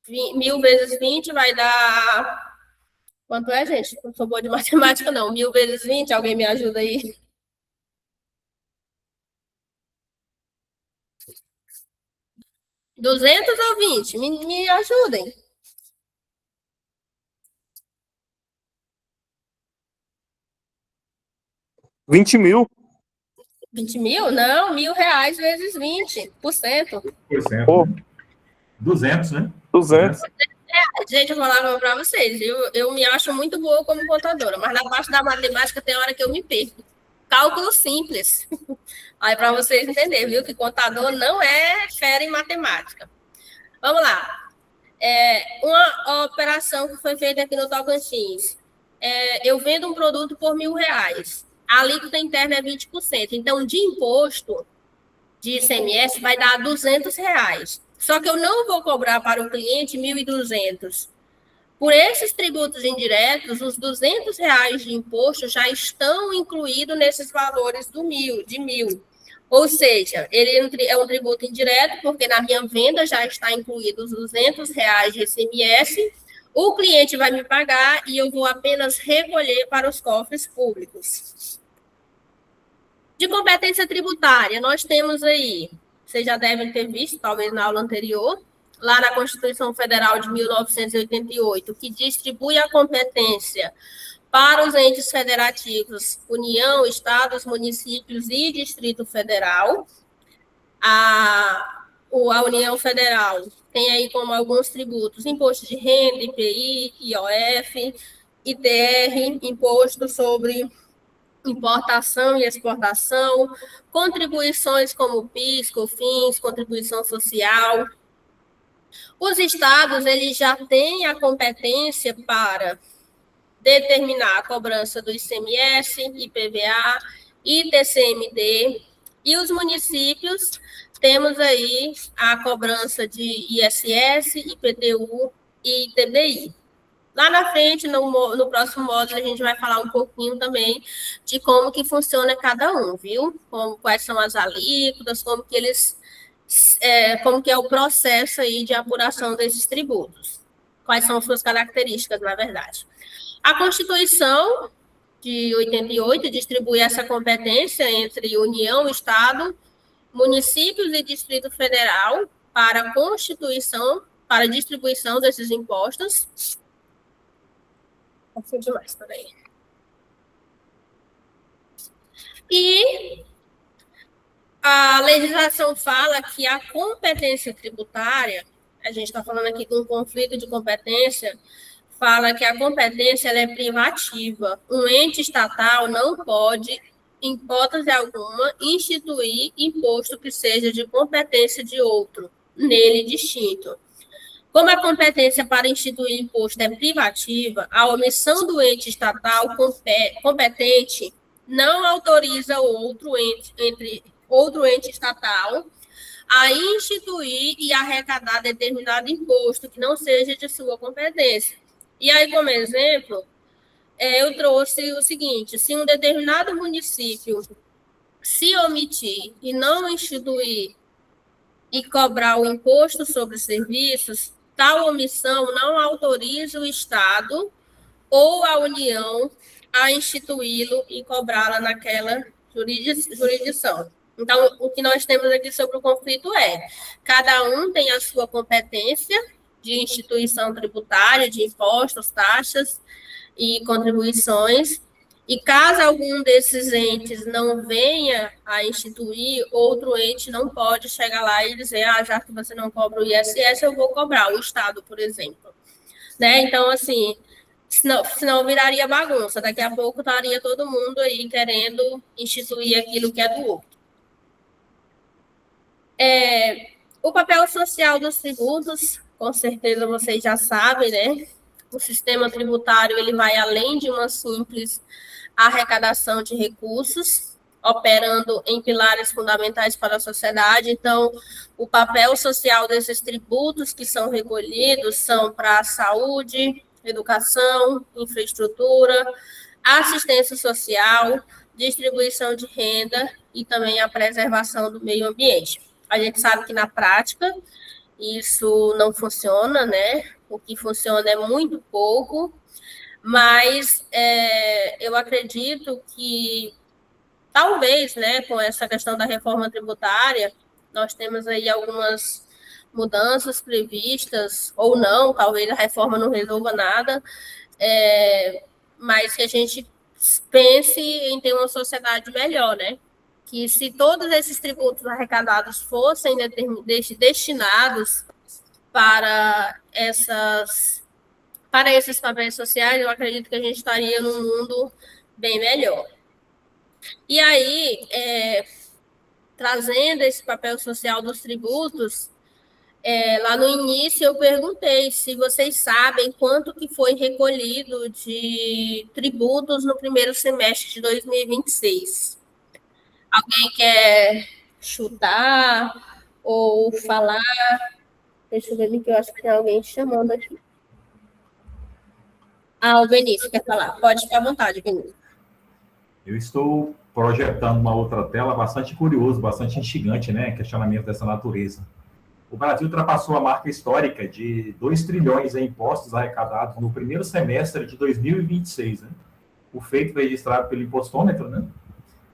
1.000 vezes 20 vai dar... Quanto é, gente? Não sou boa de matemática, não. 1.000 vezes 20, alguém me ajuda aí? 200 ou 20? Me ajudem. 20 mil. 20 mil? Não, R$1.000 vezes 20%. 100%. Pô. 200, né? 200. Gente, eu vou falar para vocês, eu me acho muito boa como contadora, mas na parte da matemática tem hora que eu me perco. Cálculo simples. Aí para vocês entenderem, viu, que contador não é fera em matemática. Vamos lá. Uma operação que foi feita aqui no Tocantins. Eu vendo um produto por R$1.000. A alíquota interna é 20%. Então, de imposto de ICMS vai dar R$200. Só que eu não vou cobrar para o cliente 1.200. Por esses tributos indiretos, os R$200 de imposto já estão incluídos nesses valores de 1.000. Ou seja, ele é um tributo indireto, porque na minha venda já está incluído os R$200 de ICMS, o cliente vai me pagar e eu vou apenas recolher para os cofres públicos. De competência tributária, nós temos aí, vocês já devem ter visto, talvez na aula anterior, lá na Constituição Federal de 1988, que distribui a competência para os entes federativos, União, Estados, municípios e Distrito Federal. A União Federal tem aí como alguns tributos: imposto de renda, IPI, IOF, ITR, imposto sobre importação e exportação, contribuições como PIS, COFINS, contribuição social. Os estados, eles já têm a competência para determinar a cobrança do ICMS, IPVA, ITCMD, e os municípios temos aí a cobrança de ISS, IPTU e ITBI. Lá na frente, no próximo módulo, a gente vai falar um pouquinho também de como que funciona cada um, viu? Quais são as alíquotas, como que é o processo aí de apuração desses tributos. Quais são suas características, na verdade. A Constituição de 88 distribui essa competência entre União, Estado, municípios e Distrito Federal para a distribuição desses impostos. Demais, peraí. E a legislação fala que a competência tributária, a gente está falando aqui de um conflito de competência, fala que a competência ela é privativa. Um ente estatal não pode, em hipótese alguma, instituir imposto que seja de competência de outro, nele distinto. Como a competência para instituir imposto é privativa, a omissão do ente estatal competente não autoriza outro ente estatal a instituir e arrecadar determinado imposto que não seja de sua competência. E aí, como exemplo, eu trouxe o seguinte: se um determinado município se omitir e não instituir e cobrar o imposto sobre serviços, tal omissão não autoriza o Estado ou a União a instituí-lo e cobrá-la naquela jurisdição. Então, o que nós temos aqui sobre o conflito é: cada um tem a sua competência de instituição tributária, de impostos, taxas e contribuições, e caso algum desses entes não venha a instituir, outro ente não pode chegar lá e dizer: já que você não cobra o ISS, eu vou cobrar, o Estado, por exemplo. Né? Então, assim, senão viraria bagunça. Daqui a pouco estaria todo mundo aí querendo instituir aquilo que é do outro. O papel social dos tributos, com certeza vocês já sabem, né? O sistema tributário ele vai além de uma simples arrecadação de recursos, operando em pilares fundamentais para a sociedade. Então, o papel social desses tributos que são recolhidos são para a saúde, educação, infraestrutura, assistência social, distribuição de renda e também a preservação do meio ambiente. A gente sabe que, na prática, isso não funciona, né? O que funciona é muito pouco, mas eu acredito que, talvez, né, com essa questão da reforma tributária, nós temos aí algumas mudanças previstas, ou não, talvez a reforma não resolva nada, mas que a gente pense em ter uma sociedade melhor, né? Que se todos esses tributos arrecadados fossem destinados para esses papéis sociais, eu acredito que a gente estaria num mundo bem melhor. E aí, trazendo esse papel social dos tributos, lá no início eu perguntei se vocês sabem quanto que foi recolhido de tributos no primeiro semestre de 2026. Alguém quer chutar ou falar? Deixa eu ver que eu acho que tem alguém chamando aqui. O Benício quer falar. Pode ficar à vontade, Benício. Eu estou projetando uma outra tela bastante curioso, bastante instigante, né? Questionamento dessa natureza. O Brasil ultrapassou a marca histórica de 2 trilhões em impostos arrecadados no primeiro semestre de 2026, né? O feito foi registrado pelo Impostômetro, né?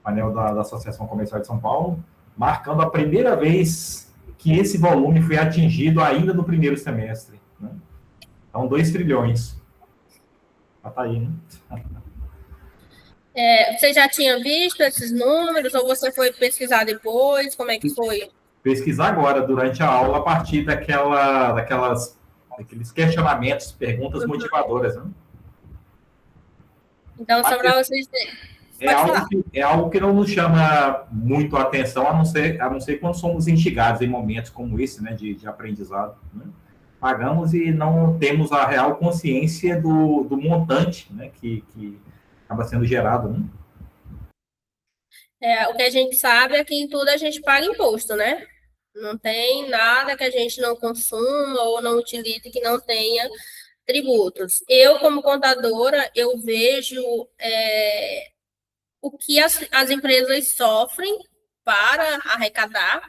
Painel da Associação Comercial de São Paulo, marcando a primeira vez que esse volume foi atingido ainda no primeiro semestre, né? Então, 2 trilhões. Tá aí, né? Você já tinha visto esses números ou você foi pesquisar depois? Como é que foi? Pesquisar agora, durante a aula, a partir daqueles questionamentos, perguntas motivadoras, né? Então, só para vocês terem. Pode falar. É algo que não nos chama muito a atenção, a não ser quando somos instigados em momentos como esse, né, de aprendizado, né? Pagamos e não temos a real consciência do montante, né, que acaba sendo gerado, né? O que a gente sabe é que em tudo a gente paga imposto, né? Não tem nada que a gente não consuma ou não utilize que não tenha tributos. Eu, como contadora, eu vejo o que as empresas sofrem para arrecadar,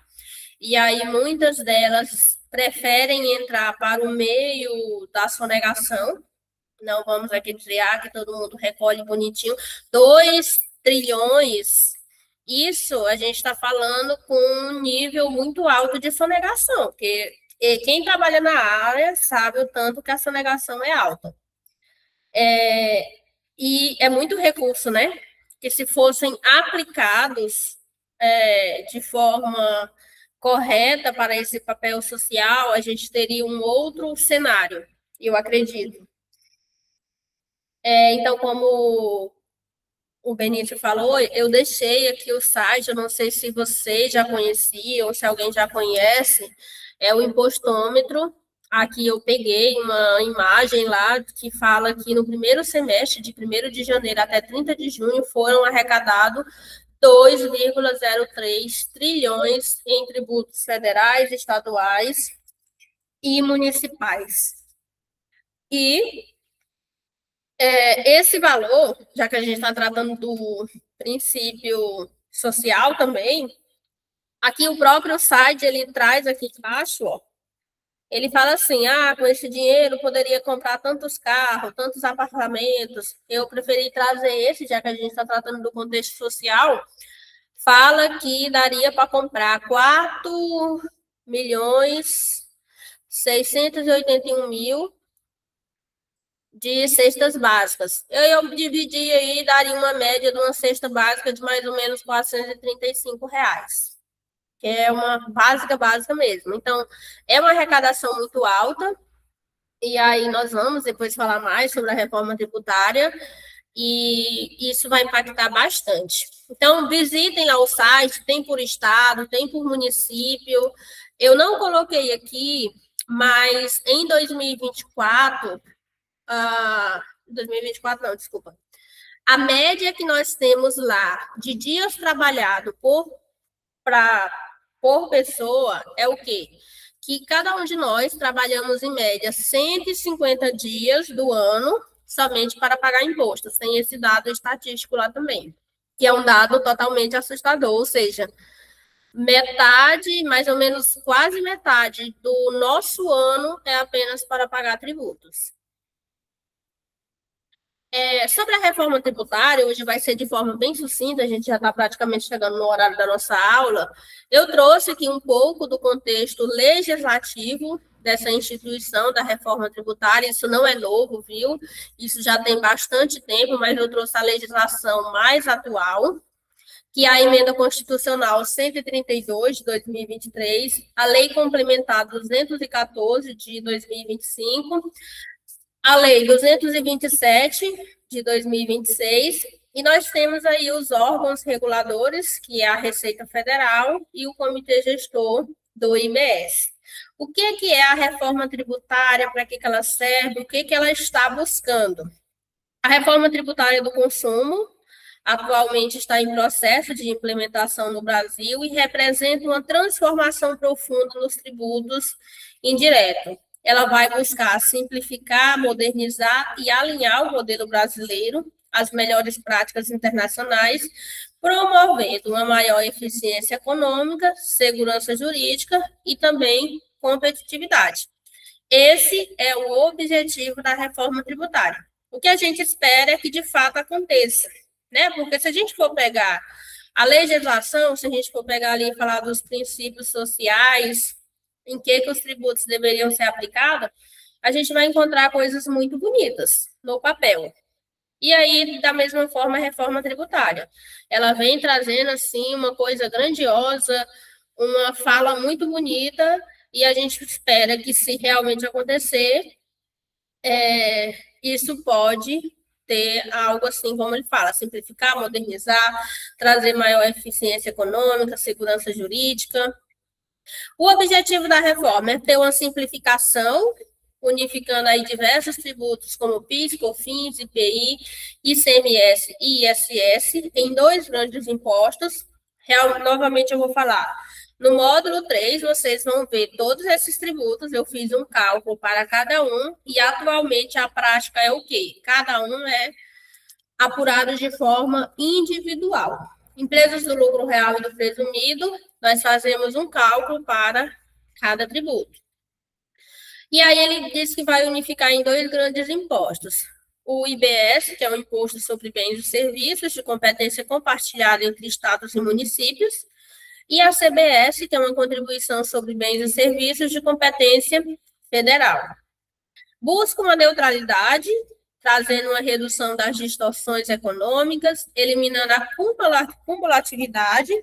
e aí muitas delas preferem entrar para o meio da sonegação. Não vamos aqui dizer que todo mundo recolhe bonitinho. 2 trilhões, isso a gente está falando com um nível muito alto de sonegação, porque quem trabalha na área sabe o tanto que a sonegação é alta. E é muito recurso, né? Que se fossem aplicados de forma correta para esse papel social, a gente teria um outro cenário, eu acredito. Então, como o Benício falou, eu deixei aqui o site, eu não sei se vocês já conheciam ou se alguém já conhece, é o Impostômetro. Aqui eu peguei uma imagem lá que fala que no primeiro semestre, de 1º de janeiro até 30 de junho, foram arrecadados 2,03 trilhões em tributos federais, estaduais e municipais. E esse valor, já que a gente está tratando do princípio social também, aqui o próprio site, ele traz aqui embaixo, ó, ele fala assim, com esse dinheiro poderia comprar tantos carros, tantos apartamentos. Eu preferi trazer esse, já que a gente está tratando do contexto social, fala que daria para comprar 4.681.000 de cestas básicas. Eu dividi aí, daria uma média de uma cesta básica de mais ou menos R$ 435, que é uma básica mesmo. Então, é uma arrecadação muito alta, e aí nós vamos depois falar mais sobre a reforma tributária, e isso vai impactar bastante. Então, visitem lá o site, tem por estado, tem por município. Eu não coloquei aqui, mas em 2024, 2024 não, desculpa. A média que nós temos lá de dias trabalhados por pessoa é o quê? Que cada um de nós trabalhamos em média 150 dias do ano somente para pagar imposto. Tem esse dado estatístico lá também, que é um dado totalmente assustador, ou seja, metade, mais ou menos quase metade do nosso ano é apenas para pagar tributos. Sobre a reforma tributária, hoje vai ser de forma bem sucinta, a gente já está praticamente chegando no horário da nossa aula. Eu trouxe aqui um pouco do contexto legislativo dessa instituição da reforma tributária, isso não é novo, viu? Isso já tem bastante tempo, mas eu trouxe a legislação mais atual, que é a Emenda Constitucional 132 de 2023, a Lei Complementar 214 de 2025, a Lei 227 de 2026, e nós temos aí os órgãos reguladores, que é a Receita Federal e o Comitê Gestor do IBS. O que é a reforma tributária, para que ela serve, o que ela está buscando? A reforma tributária do consumo atualmente está em processo de implementação no Brasil e representa uma transformação profunda nos tributos indiretos. Ela vai buscar simplificar, modernizar e alinhar o modelo brasileiro às melhores práticas internacionais, promovendo uma maior eficiência econômica, segurança jurídica e também competitividade. Esse é o objetivo da reforma tributária. O que a gente espera é que, de fato, aconteça, né? Porque se a gente for pegar a legislação, se a gente for pegar ali e falar dos princípios sociais, em que os tributos deveriam ser aplicados, a gente vai encontrar coisas muito bonitas no papel. E aí, da mesma forma, a reforma tributária. Ela vem trazendo, assim, uma coisa grandiosa, uma fala muito bonita, e a gente espera que, se realmente acontecer, isso pode ter algo assim, como ele fala, simplificar, modernizar, trazer maior eficiência econômica, segurança jurídica. O objetivo da reforma é ter uma simplificação, unificando aí diversos tributos como PIS, COFINS, IPI, ICMS e ISS em 2 grandes impostos. Novamente eu vou falar. No módulo 3, vocês vão ver todos esses tributos. Eu fiz um cálculo para cada um e atualmente a prática é o quê? Cada um é apurado de forma individual. Empresas do lucro real e do presumido, nós fazemos um cálculo para cada tributo. E aí ele diz que vai unificar em 2 grandes impostos. O IBS, que é o Imposto sobre Bens e Serviços, de competência compartilhada entre estados e municípios, e a CBS, que é uma contribuição sobre bens e serviços de competência federal. Busca uma neutralidade, trazendo uma redução das distorções econômicas, eliminando a cumulatividade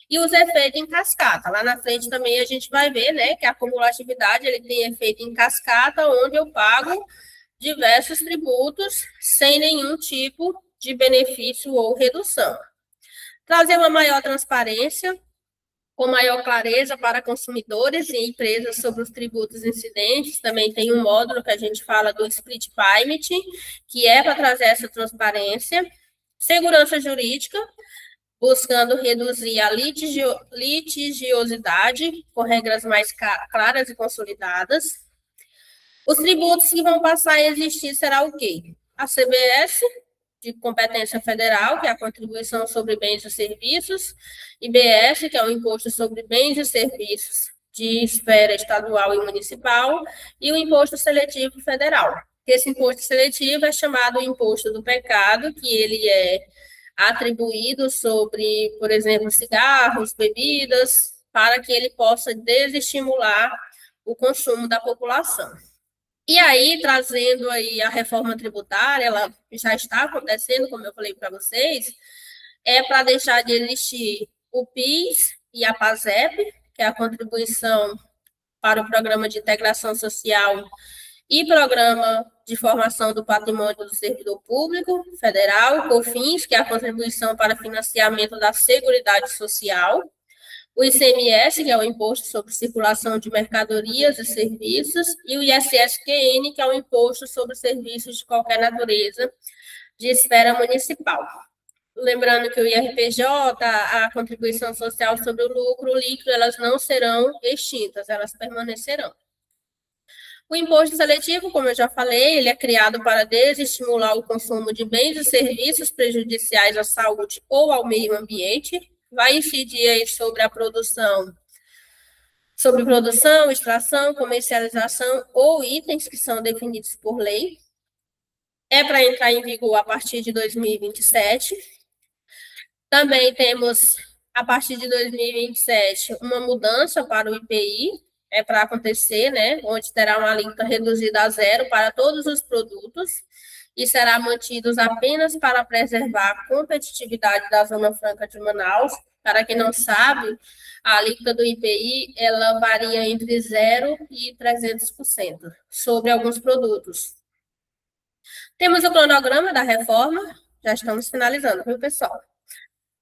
e os efeitos em cascata. Lá na frente também a gente vai ver, né, que a cumulatividade ele tem efeito em cascata, onde eu pago diversos tributos sem nenhum tipo de benefício ou redução. Trazer uma maior transparência, com maior clareza para consumidores e empresas sobre os tributos incidentes. Também tem um módulo que a gente fala do split payment, que é para trazer essa transparência. Segurança jurídica, buscando reduzir a litigiosidade com regras mais claras e consolidadas. Os tributos que vão passar a existir será o quê? A CBS, de competência federal, que é a contribuição sobre bens e serviços, IBS, que é o imposto sobre bens e serviços de esfera estadual e municipal, e o imposto seletivo federal. Esse imposto seletivo é chamado imposto do pecado, que ele é atribuído sobre, por exemplo, cigarros, bebidas, para que ele possa desestimular o consumo da população. E aí, trazendo aí a reforma tributária, ela já está acontecendo, como eu falei para vocês, é para deixar de existir o PIS e a PASEP, que é a contribuição para o Programa de Integração Social e Programa de Formação do Patrimônio do Servidor Público Federal, COFINS, que é a contribuição para financiamento da Seguridade Social, o ICMS, que é o Imposto sobre Circulação de Mercadorias e Serviços, e o ISSQN, que é o Imposto sobre Serviços de qualquer natureza de esfera municipal. Lembrando que o IRPJ, a contribuição social sobre o lucro líquido, elas não serão extintas, elas permanecerão. O imposto seletivo, como eu já falei, ele é criado para desestimular o consumo de bens e serviços prejudiciais à saúde ou ao meio ambiente, vai incidir aí sobre produção, extração, comercialização ou itens que são definidos por lei. É para entrar em vigor a partir de 2027. Também temos, a partir de 2027, uma mudança para o IPI, é para acontecer, né, onde terá uma alíquota reduzida a 0 para todos os produtos e será mantidos apenas para preservar a competitividade da Zona Franca de Manaus. Para quem não sabe, a alíquota do IPI, ela varia entre 0% e 300% sobre alguns produtos. Temos o cronograma da reforma, já estamos finalizando, viu, pessoal?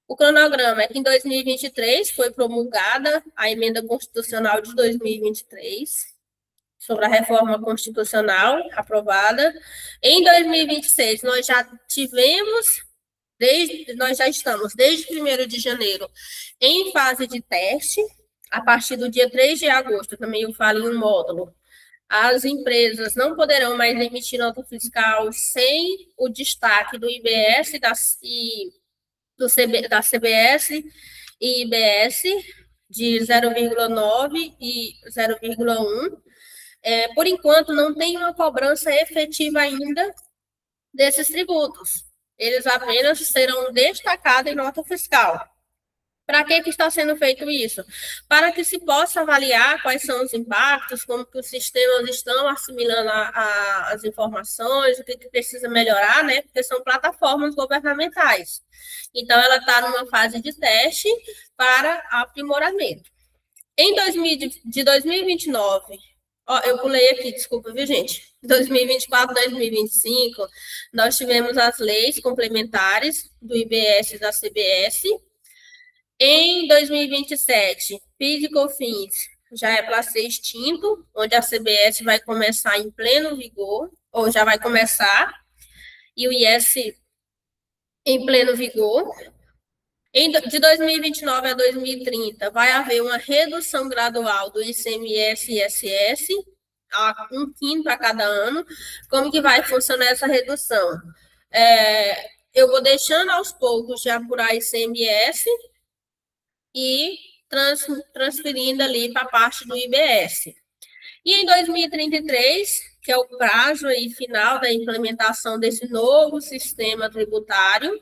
O cronograma é que em 2023 foi promulgada a emenda constitucional de 2023, sobre a reforma constitucional aprovada. Em 2026, nós já estamos desde 1º de janeiro em fase de teste. A partir do dia 3 de agosto, também eu falo em um módulo, as empresas não poderão mais emitir nota fiscal sem o destaque do IBS da CBS e IBS de 0,9 e 0,1. Por enquanto, não tem uma cobrança efetiva ainda desses tributos. Eles apenas serão destacados em nota fiscal. Para que está sendo feito isso? Para que se possa avaliar quais são os impactos, como que os sistemas estão assimilando as informações, o que precisa melhorar, né? Porque são plataformas governamentais. Então, ela está numa fase de teste para aprimoramento. De 2029, ó, eu pulei aqui, desculpa, viu, gente? 2024, 2025, nós tivemos as leis complementares do IBS e da CBS. Em 2027, PIS e COFINS já é para ser extinto, onde a CBS vai começar em pleno vigor, ou já vai começar, e o IS em pleno vigor. De 2029 a 2030, vai haver uma redução gradual do ICMS e ISS, a 1/5 a cada ano. Como que vai funcionar essa redução? Eu vou deixando aos poucos de apurar ICMS e transferindo ali para a parte do IBS. E em 2033, que é o prazo aí final da implementação desse novo sistema tributário,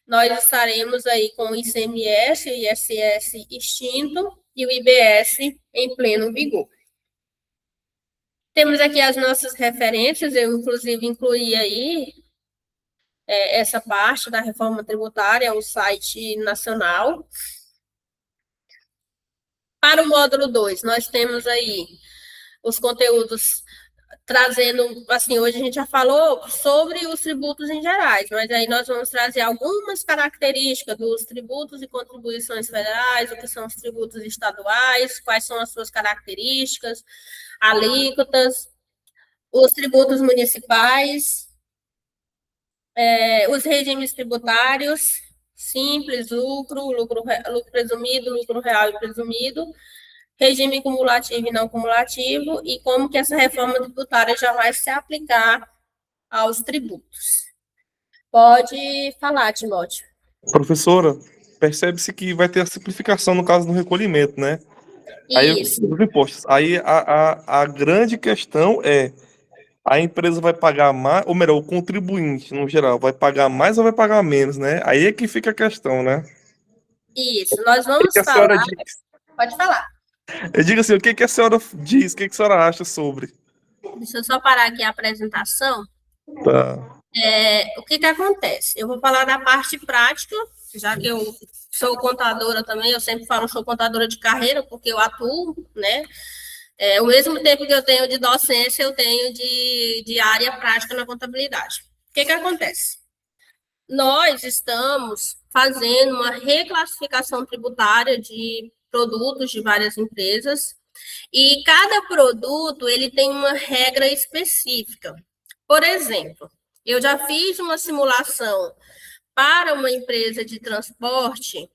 nós estaremos aí com o ICMS, o ISS extinto e o IBS em pleno vigor. Temos aqui as nossas referências, eu inclusive incluí aí essa parte da reforma tributária, o site nacional. Para o módulo 2, nós temos aí os conteúdos trazendo, assim, hoje a gente já falou sobre os tributos em gerais, mas aí nós vamos trazer algumas características dos tributos e contribuições federais, o que são os tributos estaduais, quais são as suas características, alíquotas, os tributos municipais, os regimes tributários, simples, lucro presumido, lucro real e presumido, regime cumulativo e não cumulativo, e como que essa reforma tributária já vai se aplicar aos tributos. Pode falar, Timóteo. Professora, percebe-se que vai ter a simplificação no caso do recolhimento, né? Aí, Isso. dos impostos. Aí a grande questão é, a empresa vai pagar mais, ou melhor, o contribuinte, no geral, vai pagar mais ou vai pagar menos, né? Aí é que fica a questão, né? Isso, nós O que vamos que a falar... senhora diz? Pode falar. Eu digo assim, o que que a senhora diz? O que que a senhora acha sobre? Deixa eu só parar aqui a apresentação. Tá. O que acontece? Eu vou falar da parte prática, já que eu sou contadora também, eu sempre falo que sou contadora de carreira, porque eu atuo, né? O mesmo tempo que eu tenho de docência, eu tenho de área prática na contabilidade. O que acontece? Nós estamos fazendo uma reclassificação tributária de produtos de várias empresas, e cada produto ele tem uma regra específica. Por exemplo, eu já fiz uma simulação para uma empresa de transporte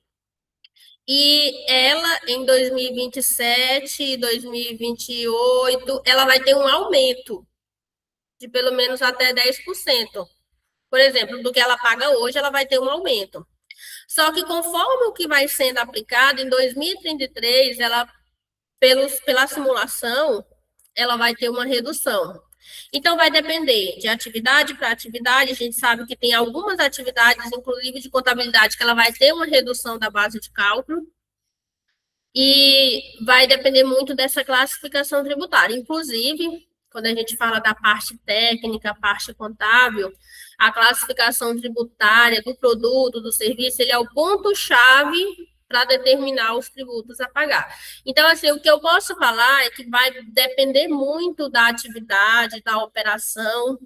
e ela, em 2027 e 2028, ela vai ter um aumento de pelo menos até 10%. Por exemplo, do que ela paga hoje, ela vai ter um aumento. Só que conforme o que vai sendo aplicado, em 2033, pela simulação, ela vai ter uma redução. Então, vai depender de atividade para atividade. A gente sabe que tem algumas atividades, inclusive de contabilidade, que ela vai ter uma redução da base de cálculo. E vai depender muito dessa classificação tributária. Inclusive, quando a gente fala da parte técnica, a parte contábil, a classificação tributária do produto, do serviço, ele é o ponto-chave para determinar os tributos a pagar. Então, assim, o que eu posso falar é que vai depender muito da atividade, da operação.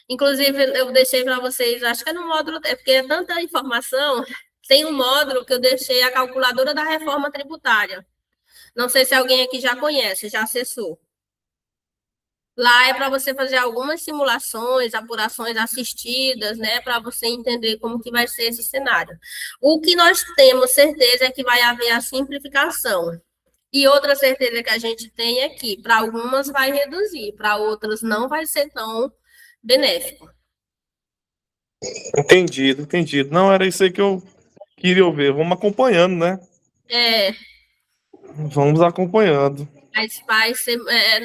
Inclusive, eu deixei para vocês, acho que é no módulo, porque é tanta informação, tem um módulo que eu deixei a calculadora da reforma tributária. Não sei se alguém aqui já conhece, já acessou. Lá é para você fazer algumas simulações, apurações assistidas, né, para você entender como que vai ser esse cenário. O que nós temos certeza é que vai haver a simplificação. E outra certeza que a gente tem é que para algumas vai reduzir, para outras não vai ser tão benéfico. Entendido, entendido. Não, era isso aí que eu queria ouvir. Vamos acompanhando, né? Vamos acompanhando. Mas vai ser,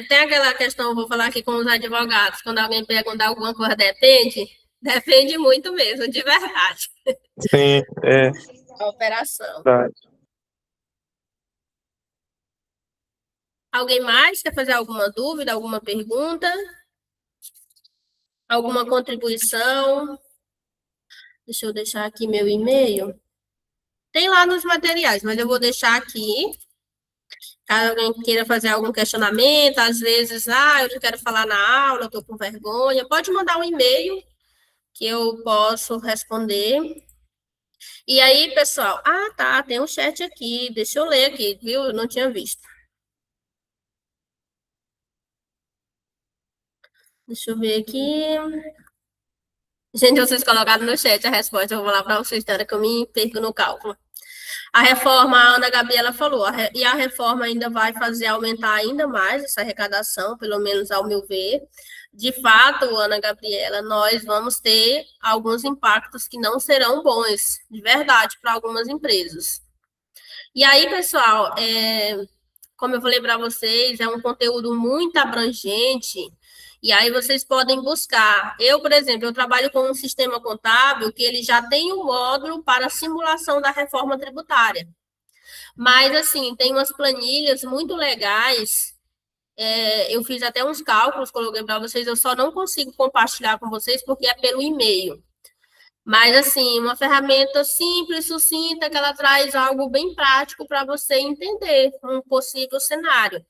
tem aquela questão, vou falar aqui com os advogados, quando alguém perguntar alguma coisa, depende, Depende muito mesmo, de verdade, Sim, é a operação. verdade. Alguém mais quer fazer alguma dúvida, alguma pergunta? Alguma contribuição? Deixa eu deixar aqui meu e-mail. Tem lá nos materiais, mas eu vou deixar aqui. Caso alguém queira fazer algum questionamento, às vezes, eu não quero falar na aula, estou com vergonha, pode mandar um e-mail que eu posso responder. E aí, pessoal, tá, tem um chat aqui, deixa eu ler aqui, viu? Eu não tinha visto. Deixa eu ver aqui. Gente, vocês colocaram no chat a resposta, eu vou lá para vocês, na hora que eu me perco no cálculo. A reforma, a Ana Gabriela falou, e a reforma ainda vai fazer aumentar ainda mais essa arrecadação, pelo menos ao meu ver. De fato, Ana Gabriela, nós vamos ter alguns impactos que não serão bons, de verdade, para algumas empresas. E aí, pessoal, como eu falei para vocês, é um conteúdo muito abrangente, e aí vocês podem buscar. Eu, por exemplo, eu trabalho com um sistema contábil que ele já tem um módulo para simulação da reforma tributária. Mas, assim, tem umas planilhas muito legais. Eu fiz até uns cálculos, coloquei para vocês, eu só não consigo compartilhar com vocês porque é pelo e-mail. Mas, assim, uma ferramenta simples, sucinta, que ela traz algo bem prático para você entender um possível cenário.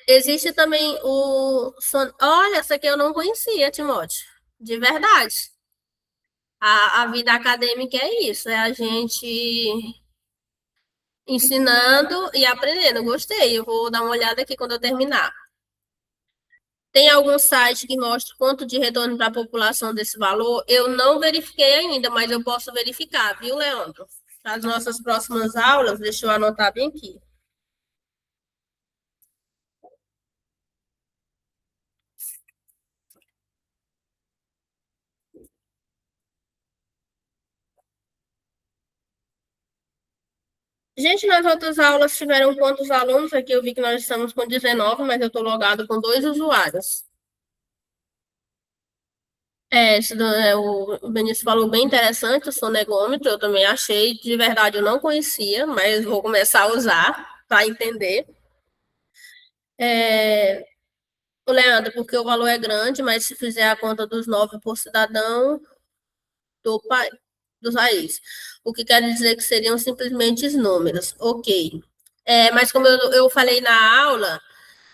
Existe também Olha, essa aqui eu não conhecia, Timóteo. De verdade. A vida acadêmica é isso, é a gente ensinando e aprendendo. Gostei, eu vou dar uma olhada aqui quando eu terminar. Tem algum site que mostra quanto de retorno para a população desse valor? Eu não verifiquei ainda, mas eu posso verificar, viu, Leandro? Para as nossas próximas aulas, deixa eu anotar bem aqui. Gente, nas outras aulas tiveram quantos alunos? Aqui eu vi que nós estamos com 19, mas eu estou logado com 2 usuários. O Benício falou bem interessante, o sonegômetro, eu também achei, de verdade eu não conhecia, mas vou começar a usar para entender. O Leandro, porque o valor é grande, mas se fizer a conta dos 9 por cidadão do país, o que quer dizer que seriam simplesmente os números. Ok. Mas como eu falei na aula,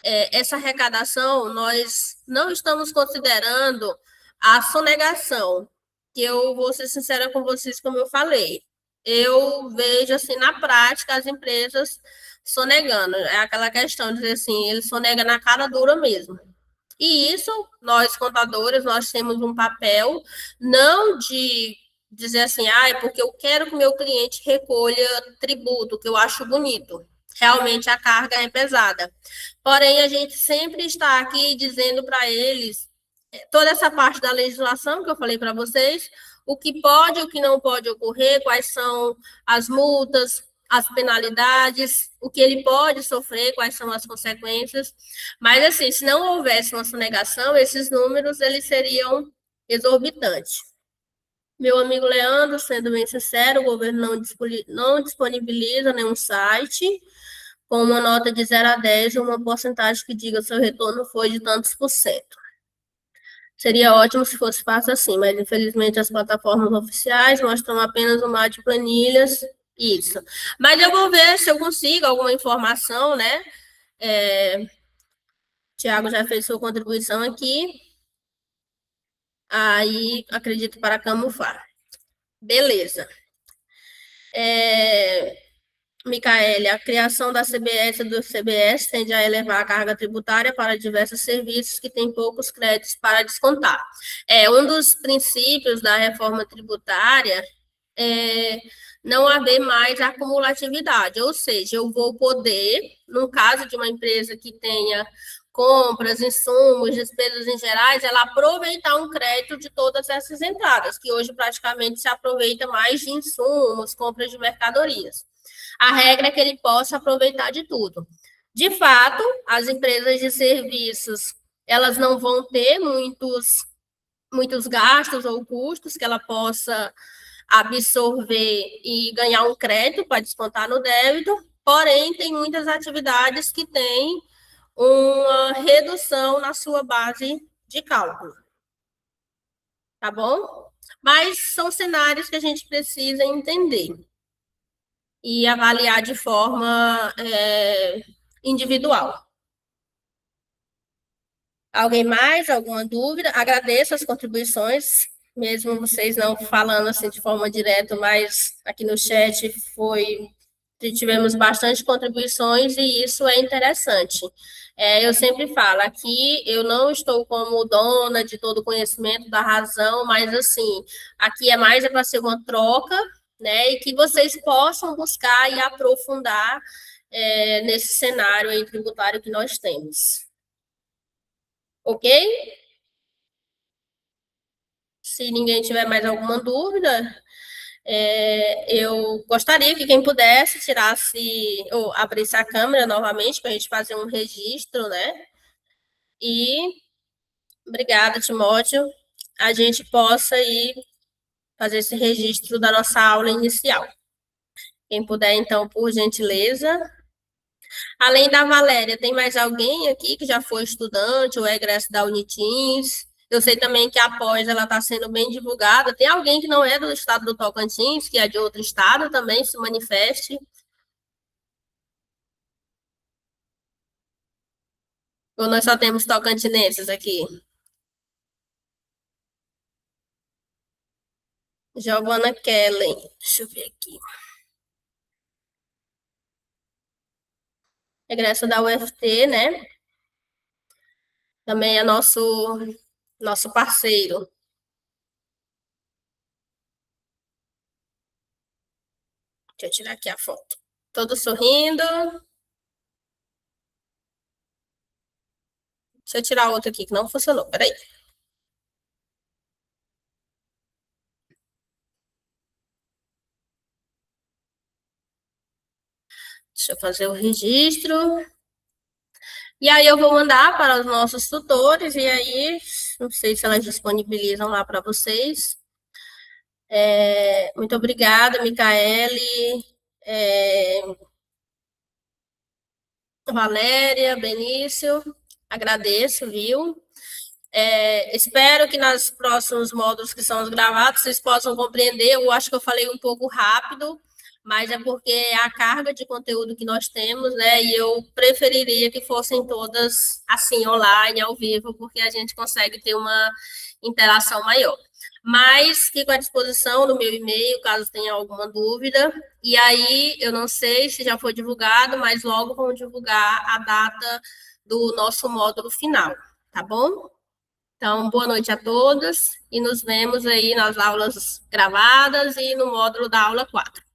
essa arrecadação, nós não estamos considerando a sonegação, que eu vou ser sincera com vocês, como eu falei. Eu vejo, assim, na prática, as empresas sonegando. É aquela questão de dizer assim, eles sonegam na cara dura mesmo. E isso, nós contadores, nós temos um papel não de dizer assim, é porque eu quero que meu cliente recolha tributo, que eu acho bonito. Realmente a carga é pesada. Porém, a gente sempre está aqui dizendo para eles toda essa parte da legislação que eu falei para vocês, o que pode e o que não pode ocorrer, quais são as multas, as penalidades, o que ele pode sofrer, quais são as consequências. Mas, assim, se não houvesse uma sonegação, esses números eles seriam exorbitantes. Meu amigo Leandro, sendo bem sincero, o governo não disponibiliza nenhum site com uma nota de 0 a 10, uma porcentagem que diga seu retorno foi de tantos por cento. Seria ótimo se fosse fácil assim, mas infelizmente as plataformas oficiais mostram apenas um mar de planilhas. Isso. Mas eu vou ver se eu consigo alguma informação, né? Tiago já fez sua contribuição aqui. Aí, acredito para camuflar. Beleza. Micaele, a criação da CBS e do CBS tende a elevar a carga tributária para diversos serviços que têm poucos créditos para descontar. Um dos princípios da reforma tributária é não haver mais acumulatividade, ou seja, eu vou poder, no caso de uma empresa que tenha compras, insumos, despesas em gerais, ela aproveitar um crédito de todas essas entradas, que hoje praticamente se aproveita mais de insumos, compras de mercadorias. A regra é que ele possa aproveitar de tudo. De fato, as empresas de serviços, elas não vão ter muitos muitos gastos ou custos que ela possa absorver e ganhar um crédito para descontar no débito, porém, tem muitas atividades que têm uma redução na sua base de cálculo. Tá bom? Mas são cenários que a gente precisa entender e avaliar de forma individual. Alguém mais? Alguma dúvida? Agradeço as contribuições, mesmo vocês não falando assim de forma direta, mas aqui no chat tivemos bastante contribuições e isso é interessante. Eu sempre falo, aqui eu não estou como dona de todo o conhecimento da razão, mas assim, aqui é mais para ser uma troca, né, e que vocês possam buscar e aprofundar nesse cenário aí tributário que nós temos. Ok? Se ninguém tiver mais alguma dúvida, eu gostaria que quem pudesse tirasse ou abrisse a câmera novamente para a gente fazer um registro, né? E obrigada, Timóteo. A gente possa ir fazer esse registro da nossa aula inicial. Quem puder, então, por gentileza. Além da Valéria, tem mais alguém aqui que já foi estudante ou é egresso da Unitins? Eu sei também que a pós ela está sendo bem divulgada. Tem alguém que não é do estado do Tocantins, que é de outro estado, também se manifeste. Ou nós só temos tocantinenses aqui? Giovana Kellen. Deixa eu ver aqui. Egresso da UFT, né? Também é nosso parceiro. Deixa eu tirar aqui a foto. Todo sorrindo. Deixa eu tirar outro aqui que não funcionou. Peraí. Deixa eu fazer o registro. E aí eu vou mandar para os nossos tutores, e aí, não sei se elas disponibilizam lá para vocês. Muito obrigada, Micaele, Valéria, Benício, agradeço, viu? Espero que nos próximos módulos que são os gravados, vocês possam compreender. Eu acho que eu falei um pouco rápido, mas é porque é a carga de conteúdo que nós temos, né? E eu preferiria que fossem todas assim, online, ao vivo, porque a gente consegue ter uma interação maior. Mas fico à disposição no meu e-mail, caso tenha alguma dúvida. E aí, eu não sei se já foi divulgado, mas logo vamos divulgar a data do nosso módulo final, tá bom? Então, boa noite a todos e nos vemos aí nas aulas gravadas e no módulo da aula 4.